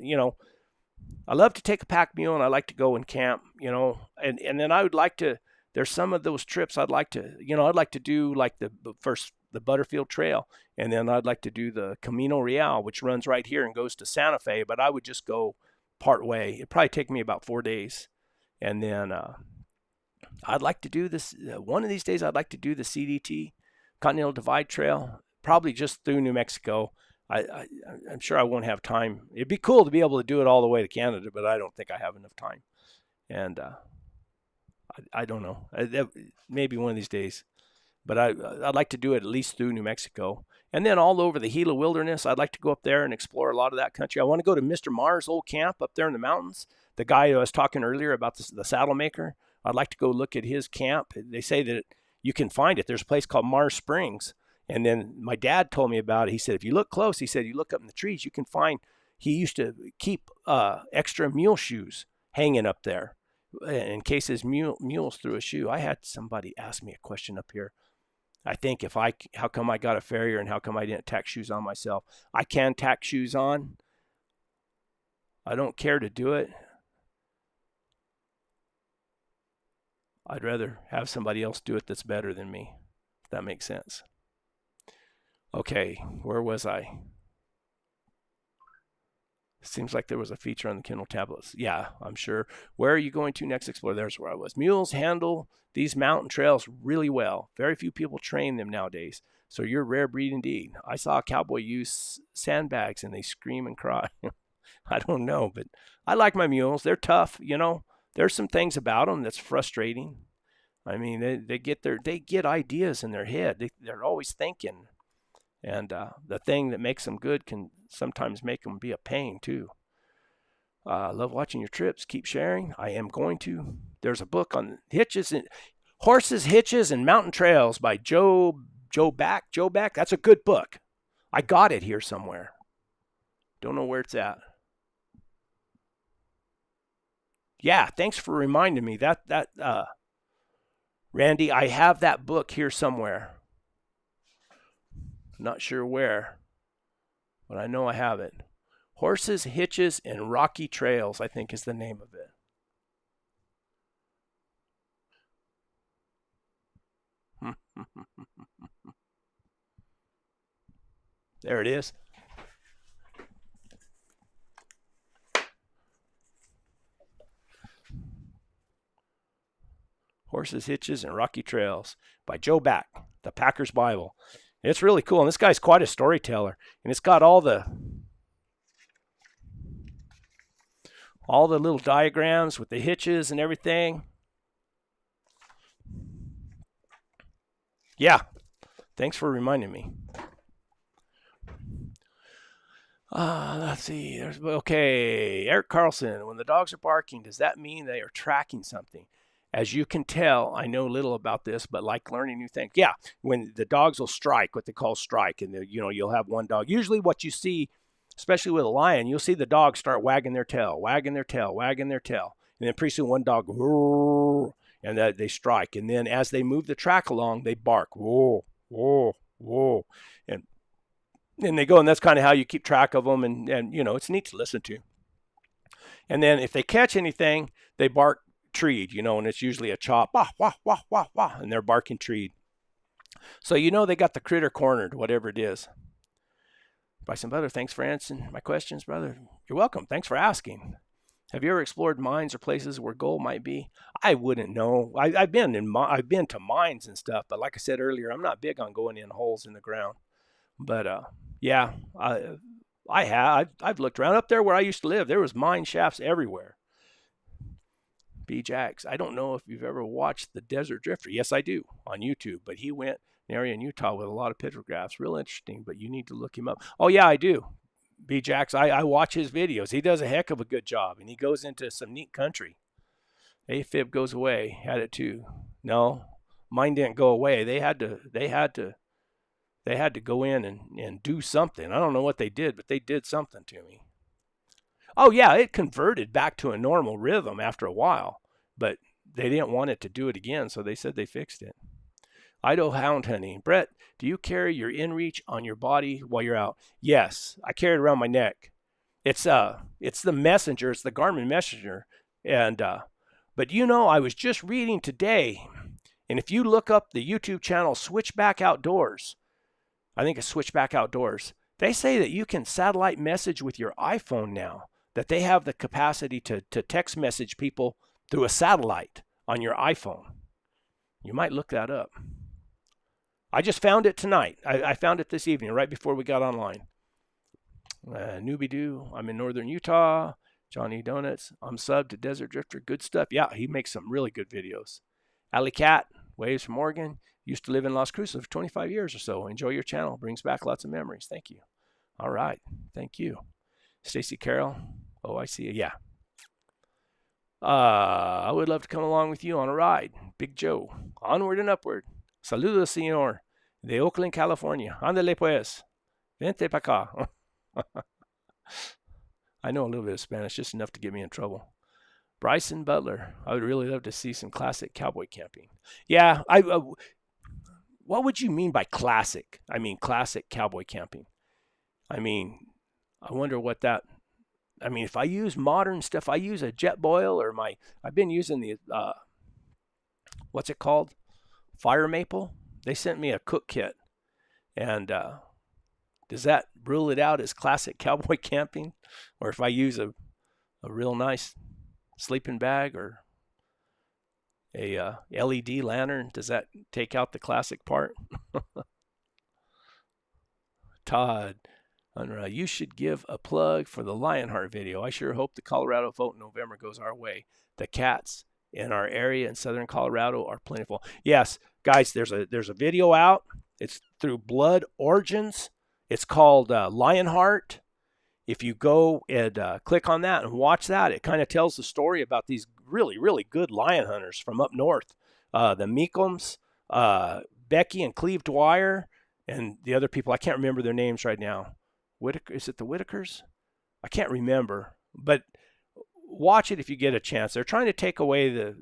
I love to take a pack mule, and I like to go and camp, and then I would like to. There's some of those trips I'd like to do, like the Butterfield Trail, and then I'd like to do the Camino Real, which runs right here and goes to Santa Fe, but I would just go part way. It'd probably take me about 4 days. And then I'd like to do this, one of these days I'd like to do the CDT, Continental Divide Trail, probably just through New Mexico. I'm sure I won't have time. It'd be cool to be able to do it all the way to Canada, but I don't think I have enough time. And I don't know. Maybe one of these days. But I'd like to do it at least through New Mexico. And then all over the Gila Wilderness, I'd like to go up there and explore a lot of that country. I want to go to Mr. Mars' old camp up there in the mountains. The guy I was talking earlier about the saddle maker, I'd like to go look at his camp. They say that you can find it. There's a place called Mars Springs. And then my dad told me about it. He said, if you look close, he said, you look up in the trees, you can find, he used to keep extra mule shoes hanging up there in case his mules threw a shoe. I had somebody ask me a question up here. I think how come I got a farrier and how come I didn't tack shoes on myself? I can tack shoes on. I don't care to do it. I'd rather have somebody else do it that's better than me, if that makes sense. Okay, where was I? Seems like there was a feature on the Kindle tablets. Yeah, I'm sure. Where are you going to next, Explorer? There's where I was. Mules handle these mountain trails really well. Very few people train them nowadays. So you're a rare breed indeed. I saw a cowboy use sandbags and they scream and cry. I don't know, but I like my mules. They're tough, There's some things about them that's frustrating. I mean, they get ideas in their head. They're always thinking. And the thing that makes them good can sometimes make them be a pain too. Love watching your trips. Keep sharing. I am going to. There's a book on horses, hitches, and mountain trails by Joe Back. That's a good book. I got it here somewhere. Don't know where it's at. Yeah, thanks for reminding me. Randy, I have that book here somewhere. Not sure where, but I know I have it. Horses, Hitches, and Rocky Trails, I think is the name of it. There it is. Horses, Hitches, and Rocky Trails by Joe Back, the Packer's Bible. It's really cool, and this guy's quite a storyteller, and it's got all the little diagrams with the hitches and everything. Yeah, thanks for reminding me. Let's see. Okay, Eric Carlson. When the dogs are barking, does that mean they are tracking something? As you can tell, I know little about this, but like learning new things. Yeah, when the dogs will strike, what they call strike, and you'll have one dog. Usually, what you see, especially with a lion, you'll see the dog start wagging their tail, and then pretty soon one dog, and they strike, and then as they move the track along, they bark, whoa, whoa, whoa, and they go, and that's kind of how you keep track of them, and it's neat to listen to. And then if they catch anything, they bark treed, and it's usually a chop, wah, wah, wah, wah, wah, and they're barking treed. So they got the critter cornered, whatever it is. Bryson Butler, thanks for answering my questions, brother. You're welcome. Thanks for asking. Have you ever explored mines or places where gold might be? I wouldn't know. I've been to mines and stuff, but like I said earlier, I'm not big on going in holes in the ground. But yeah, I've looked around up there where I used to live. There was mine shafts everywhere. B. Jax, I don't know if you've ever watched The Desert Drifter. Yes, I do, on YouTube. But he went an area in Utah with a lot of petrographs. Real interesting, but you need to look him up. Oh, yeah, I do. B. Jax, I watch his videos. He does a heck of a good job, and he goes into some neat country. AFib goes away. Had it too. No, mine didn't go away. They had to go in and do something. I don't know what they did, but they did something to me. Oh, yeah, it converted back to a normal rhythm after a while, but they didn't want it to do it again, so they said they fixed it. Idaho hound hunting. Brett, do you carry your inReach on your body while you're out? Yes, I carry it around my neck. It's the messenger. It's the Garmin messenger. And but I was just reading today, and if you look up the YouTube channel Switchback Outdoors, I think it's Switchback Outdoors, they say that you can satellite message with your iPhone now, that they have the capacity to text message people through a satellite on your iPhone. You might look that up. I just found it tonight. I found it this evening, right before we got online. Newbie Doo, I'm in northern Utah. Johnny Donuts, I'm subbed to Desert Drifter. Good stuff. Yeah, he makes some really good videos. Alley Cat, Waves from Oregon. Used to live in Las Cruces for 25 years or so. Enjoy your channel. Brings back lots of memories. Thank you. All right. Thank you. Stacy Carroll. Oh, I see you. Yeah. I would love to come along with you on a ride. Big Joe. Onward and upward. Saludos, señor. De Oakland, California. Ándale pues. Vente pa' acá. I know a little bit of Spanish, just enough to get me in trouble. Bryson Butler. I would really love to see some classic cowboy camping. Yeah. What would you mean by classic? I mean, classic cowboy camping. I wonder what that... if I use modern stuff, I use a Jetboil or I've been using the, what's it called? Fire Maple. They sent me a cook kit. And does that rule it out as classic cowboy camping? Or if I use a real nice sleeping bag or a LED lantern, does that take out the classic part? Todd. You should give a plug for the Lionheart video. I sure hope the Colorado vote in November goes our way. The cats in our area in southern Colorado are plentiful. Yes, guys, there's a video out. It's through Blood Origins It's called Lionheart. If you go and click on that and watch that, it kind of tells the story about these really, really good lion hunters from up north. The Meekums, Becky and Cleve Dwyer, and the other people. I can't remember their names right now. Whitaker, is it the Whitakers? I can't remember. But watch it if you get a chance. They're trying to take away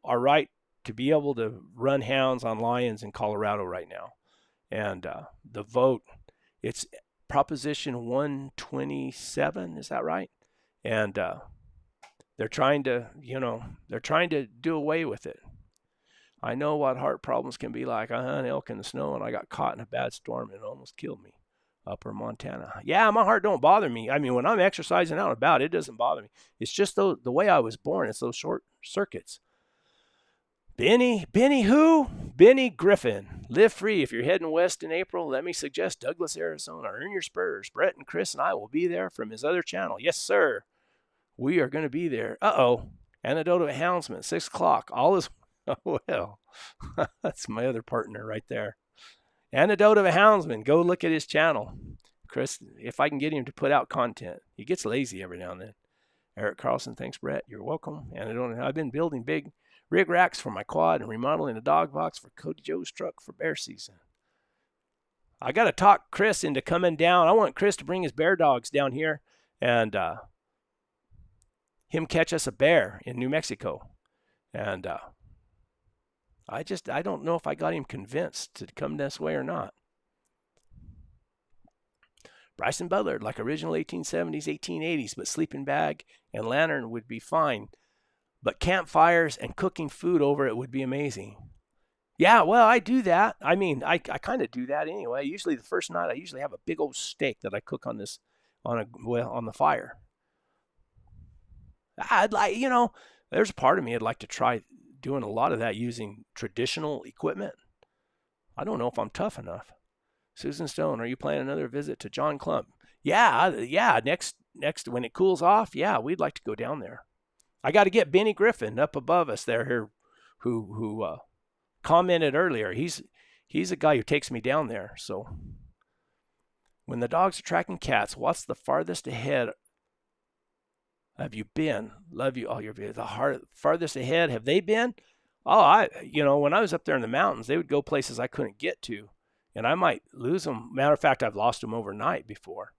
our right to be able to run hounds on lions in Colorado right now. And the vote, it's Proposition 127, is that right? And they're trying to do away with it. I know what heart problems can be like. I hunt elk in the snow, and I got caught in a bad storm, and it almost killed me. Upper Montana. Yeah, my heart don't bother me. I mean, when I'm exercising out and about, it doesn't bother me. It's just the way I was born. It's those short circuits. Benny who? Benny Griffin. Live free. If you're heading west in April, let me suggest Douglas, Arizona. Earn your spurs. Brett and Chris and I will be there from his other channel. Yes, sir. We are going to be there. Anecdote of a houndsman, 6 o'clock. All is well. That's my other partner right there. Anecdote of a houndsman. Go look at his channel. Chris, if I can get him to put out content. He gets lazy every now and then. Eric Carlson, thanks, Brett. You're welcome. I've been building big rig racks for my quad and remodeling a dog box for Cody Joe's truck for bear season. I got to talk Chris into coming down. I want Chris to bring his bear dogs down here and him catch us a bear in New Mexico. And I don't know if I got him convinced to come this way or not. Bryson Butler, like original 1870s, 1880s, but sleeping bag and lantern would be fine. But campfires and cooking food over it would be amazing. Yeah, well, I do that. I mean, I kind of do that anyway. Usually the first night, I usually have a big old steak that I cook on the fire. I'd like, there's a part of me I'd like to try doing a lot of that using traditional equipment. I don't know if I'm tough enough. Susan Stone, are you planning another visit to John Clump? Yeah. Next when it cools off, yeah, we'd like to go down there. I got to get Benny Griffin up above us there here, who commented earlier. He's a guy who takes me down there. So when the dogs are tracking cats, what's the farthest ahead have you been? Love you all. You're the farthest ahead. Have they been? Oh, when I was up there in the mountains, they would go places I couldn't get to, and I might lose them. Matter of fact, I've lost them overnight before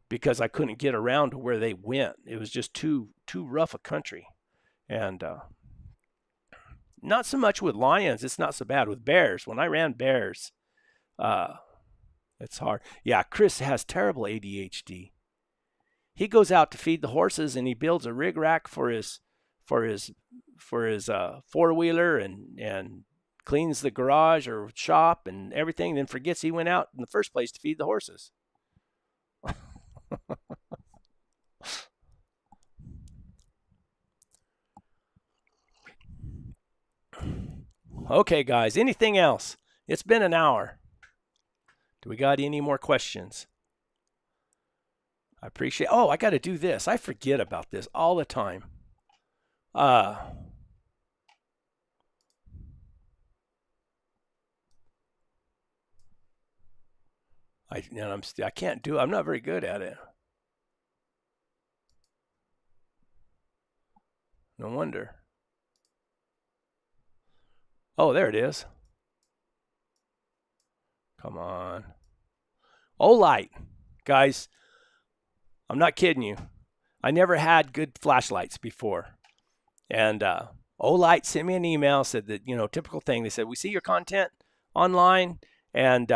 because I couldn't get around to where they went. It was just too rough a country. And not so much with lions. It's not so bad with bears. When I ran bears, it's hard. Yeah, Chris has terrible ADHD. He goes out to feed the horses and he builds a rig rack for his four-wheeler and cleans the garage or shop and everything, then forgets he went out in the first place to feed the horses. Okay, guys, anything else? It's been an hour. Do we got any more questions? I appreciate. Oh, I got to do this. I forget about this all the time. I can't do it. I'm not very good at it. No wonder. Oh, there it is. Come on. Olight. Guys, I'm not kidding you. I never had good flashlights before. And Olight sent me an email, said that, typical thing. They said, we see your content online and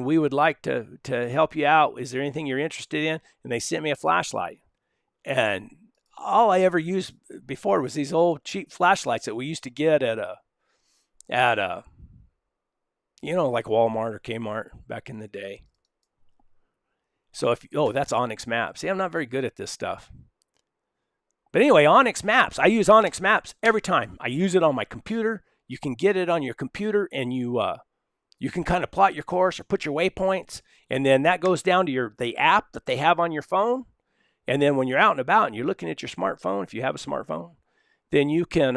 we would like to help you out. Is there anything you're interested in? And they sent me a flashlight. And all I ever used before was these old cheap flashlights that we used to get at like Walmart or Kmart back in the day. So that's OnX Maps. See, I'm not very good at this stuff. But anyway, OnX Maps. I use OnX Maps every time. I use it on my computer. You can get it on your computer and you can kind of plot your course or put your waypoints, and then that goes down to the app that they have on your phone. And then when you're out and about and you're looking at your smartphone, if you have a smartphone, then you can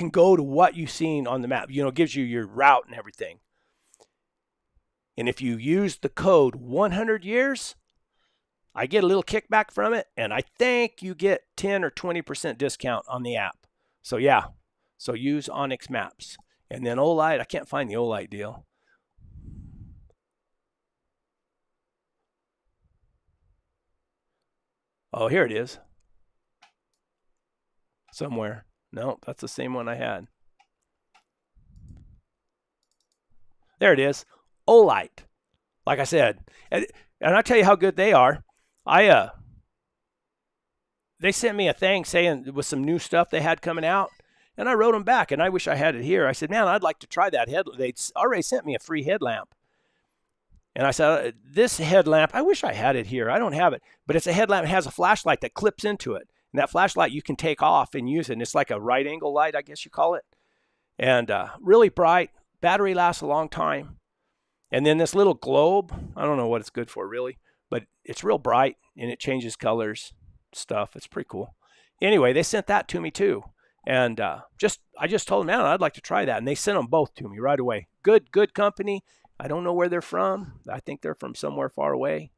go to what you've seen on the map. It gives you your route and everything. And if you use the code 100 years, I get a little kickback from it, and I think you get 10 or 20% discount on the app. So yeah, so use OnX Maps. And then Olight, I can't find the Olight deal. Oh, here it is. Somewhere. No, that's the same one I had. There it is. Olight. Like I said, and I'll tell you how good they are. They sent me a thing saying with some new stuff they had coming out, and I wrote them back, and I wish I had it here. I said, man, I'd like to try that headlamp. They already sent me a free headlamp. And I said, this headlamp, I wish I had it here. I don't have it. But it's a headlamp. It has a flashlight that clips into it. And that flashlight you can take off and use it. And it's like a right angle light, I guess you call it. And really bright. Battery lasts a long time. And then this little globe, I don't know what it's good for really, but it's real bright and it changes colors, stuff. It's pretty cool. Anyway, they sent that to me too. And I just told them, man, I'd like to try that. And they sent them both to me right away. Good company. I don't know where they're from. I think they're from somewhere far away,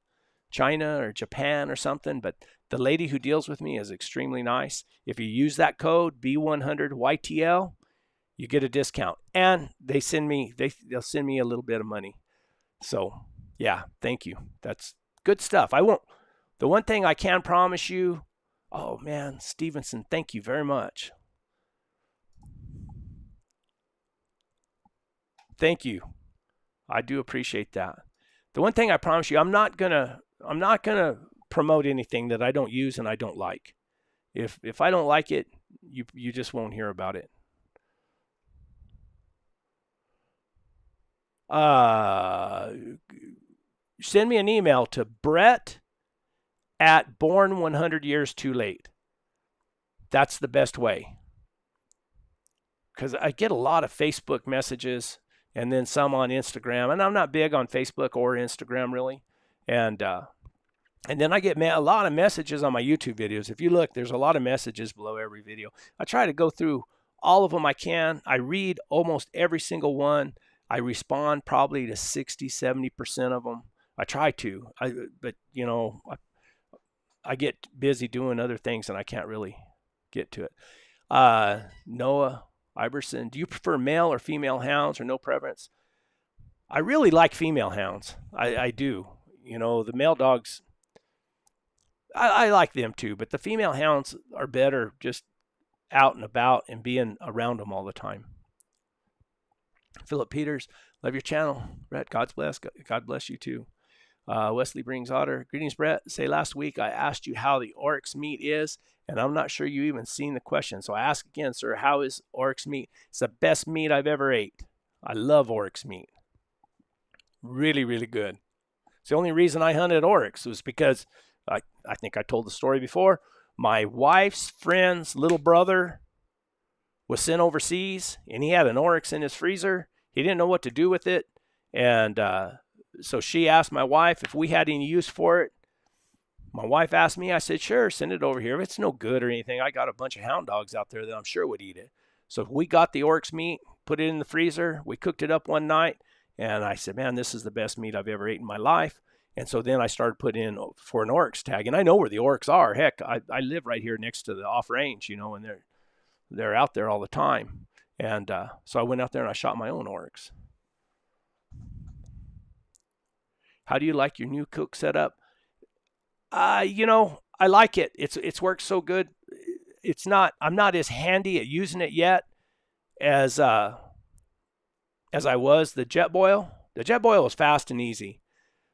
China or Japan or something. But the lady who deals with me is extremely nice. If you use that code B100YTL, you get a discount. And they'll send me a little bit of money. So yeah, thank you. That's good stuff. The one thing I can promise you, oh man, Stevenson, thank you very much. Thank you. I do appreciate that. The one thing I promise you, I'm not gonna promote anything that I don't use and I don't like. If I don't like it, you just won't hear about it. Send me an email to Brett@born100years too late. That's the best way. Because I get a lot of Facebook messages and then some on Instagram. And I'm not big on Facebook or Instagram really. And then I get a lot of messages on my YouTube videos. If you look, there's a lot of messages below every video. I try to go through all of them I can. I read almost every single one. I respond probably to 60-70% of them. I try to, but you know, I get busy doing other things and I can't really get to it. Noah Iverson, do you prefer male or female hounds or no preference? I really like female hounds. I do. You know, the male dogs, I like them too, but the female hounds are better just out and about and being around them all the time. Philip Peters, love your channel. Brett, God bless you too. Wesley Brings Otter, greetings, Brett. Say last week I asked you how the oryx meat is, and I'm not sure you even seen the question. So I ask again, sir, how is oryx meat? It's the best meat I've ever ate. I love oryx meat. Really, really good. It's the only reason I hunted oryx was because I think I told the story before. My wife's friend's little brother was sent overseas, and he had an oryx in his freezer. He didn't know what to do with it, and so she asked my wife if we had any use for it. My wife asked me. I said, sure, send it over here. If it's no good or anything, I got a bunch of hound dogs out there that I'm sure would eat it. So we got the oryx meat, put it in the freezer. We cooked it up one night, and I said, man, this is the best meat I've ever ate in my life. And so then I started putting in for an oryx tag, and I know where the oryx are. Heck, I live right here next to the off range, you know, and they're out there all the time. And so I went out there and I shot my own oryx. How do you like your new cook setup? You know, I like it. It's worked so good. I'm not as handy at using it yet as I was the jet boil. The jet boil was fast and easy.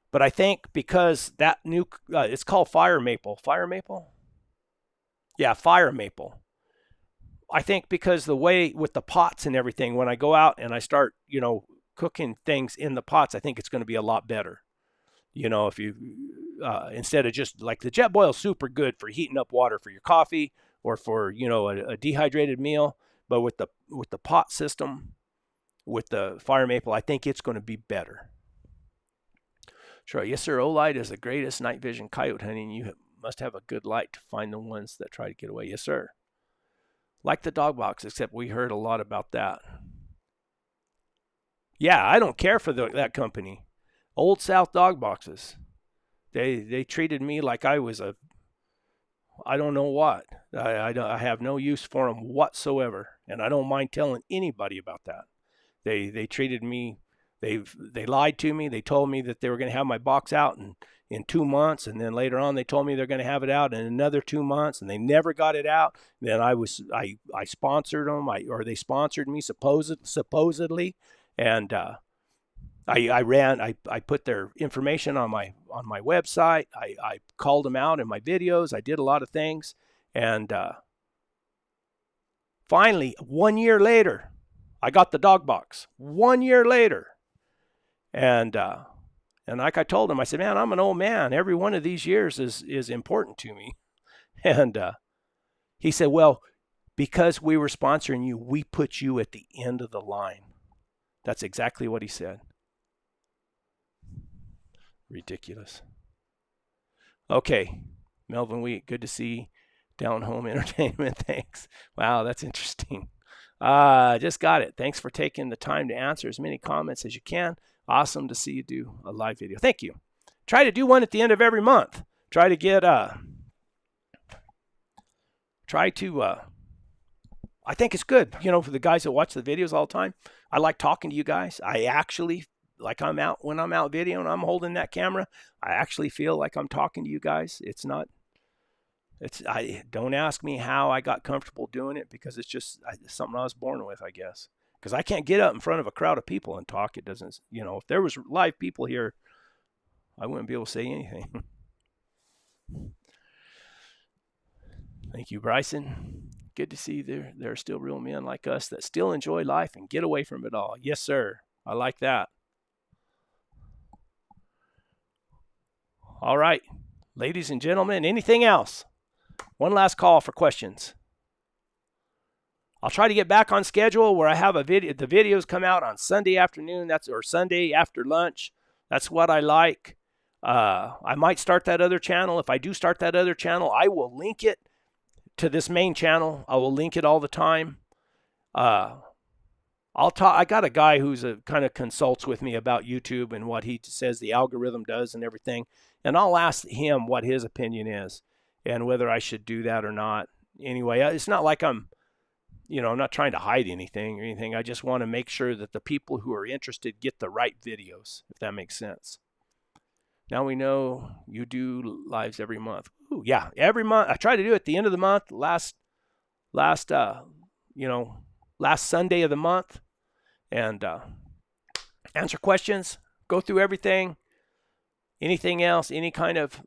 But I think because that new, it's called fire maple. Fire maple? Yeah, fire maple. I think because the way with the pots and everything, when I go out and I start, you know, cooking things in the pots, I think it's going to be a lot better. You know, if you, instead of just like the jet boil is super good for heating up water for your coffee or for, you know, a dehydrated meal. But with the pot system, with the fire maple, I think it's going to be better. Sure. Yes, sir. Olight is the greatest night vision coyote hunting. You must have a good light to find the ones that try to get away. Yes, sir. Like the dog box, except we heard a lot about that. Yeah, I don't care for that company. Old South dog boxes. They treated me like I was a, I don't know what. I have no use for them whatsoever, and I don't mind telling anybody about that. They treated me, they lied to me. They told me that they were going to have my box out in 2 months, and then later on they told me they're going to have it out in another 2 months, and they never got it out. Then I sponsored them, or they sponsored me supposedly, and I put their information on my website. I called them out in my videos. I did a lot of things, and finally 1 year later, I got the dog box. 1 year later, and like I told him, I said, man, I'm an old man. Every one of these years is important to me. And he said, well, because we were sponsoring you, we put you at the end of the line. That's exactly what he said. Ridiculous. Okay, Melvin Wheat, good to see. Down Home Entertainment, thanks. Wow, that's interesting. Just got it. Thanks for taking the time to answer as many comments as you can. Awesome to see you do a live video. Thank you. Try to do one at the end of every month. Try to get, I think it's good, for the guys that watch the videos all the time. I like talking to you guys. I actually, when I'm out videoing and I'm holding that camera, I actually feel like I'm talking to you guys. Don't ask me how I got comfortable doing it, because it's just something I was born with, I guess. Because I can't get up in front of a crowd of people and talk. It doesn't, if there was live people here, I wouldn't be able to say anything. Thank you, Bryson. Good to see there are still real men like us that still enjoy life and get away from it all. Yes, sir. I like that. All right, ladies and gentlemen, anything else? One last call for questions. I'll try to get back on schedule where I have the videos come out on Sunday afternoon, or Sunday after lunch. That's what I like. I might start that other channel. If I do start that other channel, I will link it to this main channel. I will link it all the time. I got a guy who's kind of consults with me about YouTube and what he says the algorithm does and everything. And I'll ask him what his opinion is and whether I should do that or not. Anyway, it's not like I'm not trying to hide anything or anything. I just want to make sure that the people who are interested get the right videos, if that makes sense. Now we know you do lives every month. Ooh, yeah, every month. I try to do it at the end of the month, last Sunday of the month, and answer questions, go through everything. Anything else, any kind of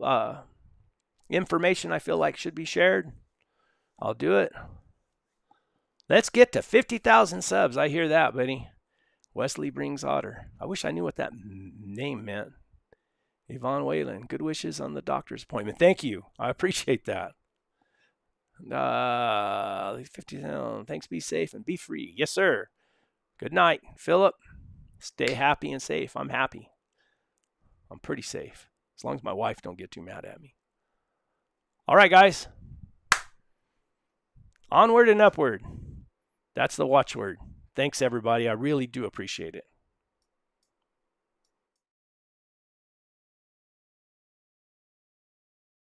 information I feel like should be shared, I'll do it. Let's get to 50,000 subs. I hear that, buddy. Wesley brings otter. I wish I knew what that name meant. Yvonne Whalen, good wishes on the doctor's appointment. Thank you. I appreciate that. 50,000. Thanks. Be safe and be free. Yes, sir. Good night, Philip. Stay happy and safe. I'm happy. I'm pretty safe, as long as my wife don't get too mad at me. All right, guys. Onward and upward. That's the watchword. Thanks, everybody. I really do appreciate it.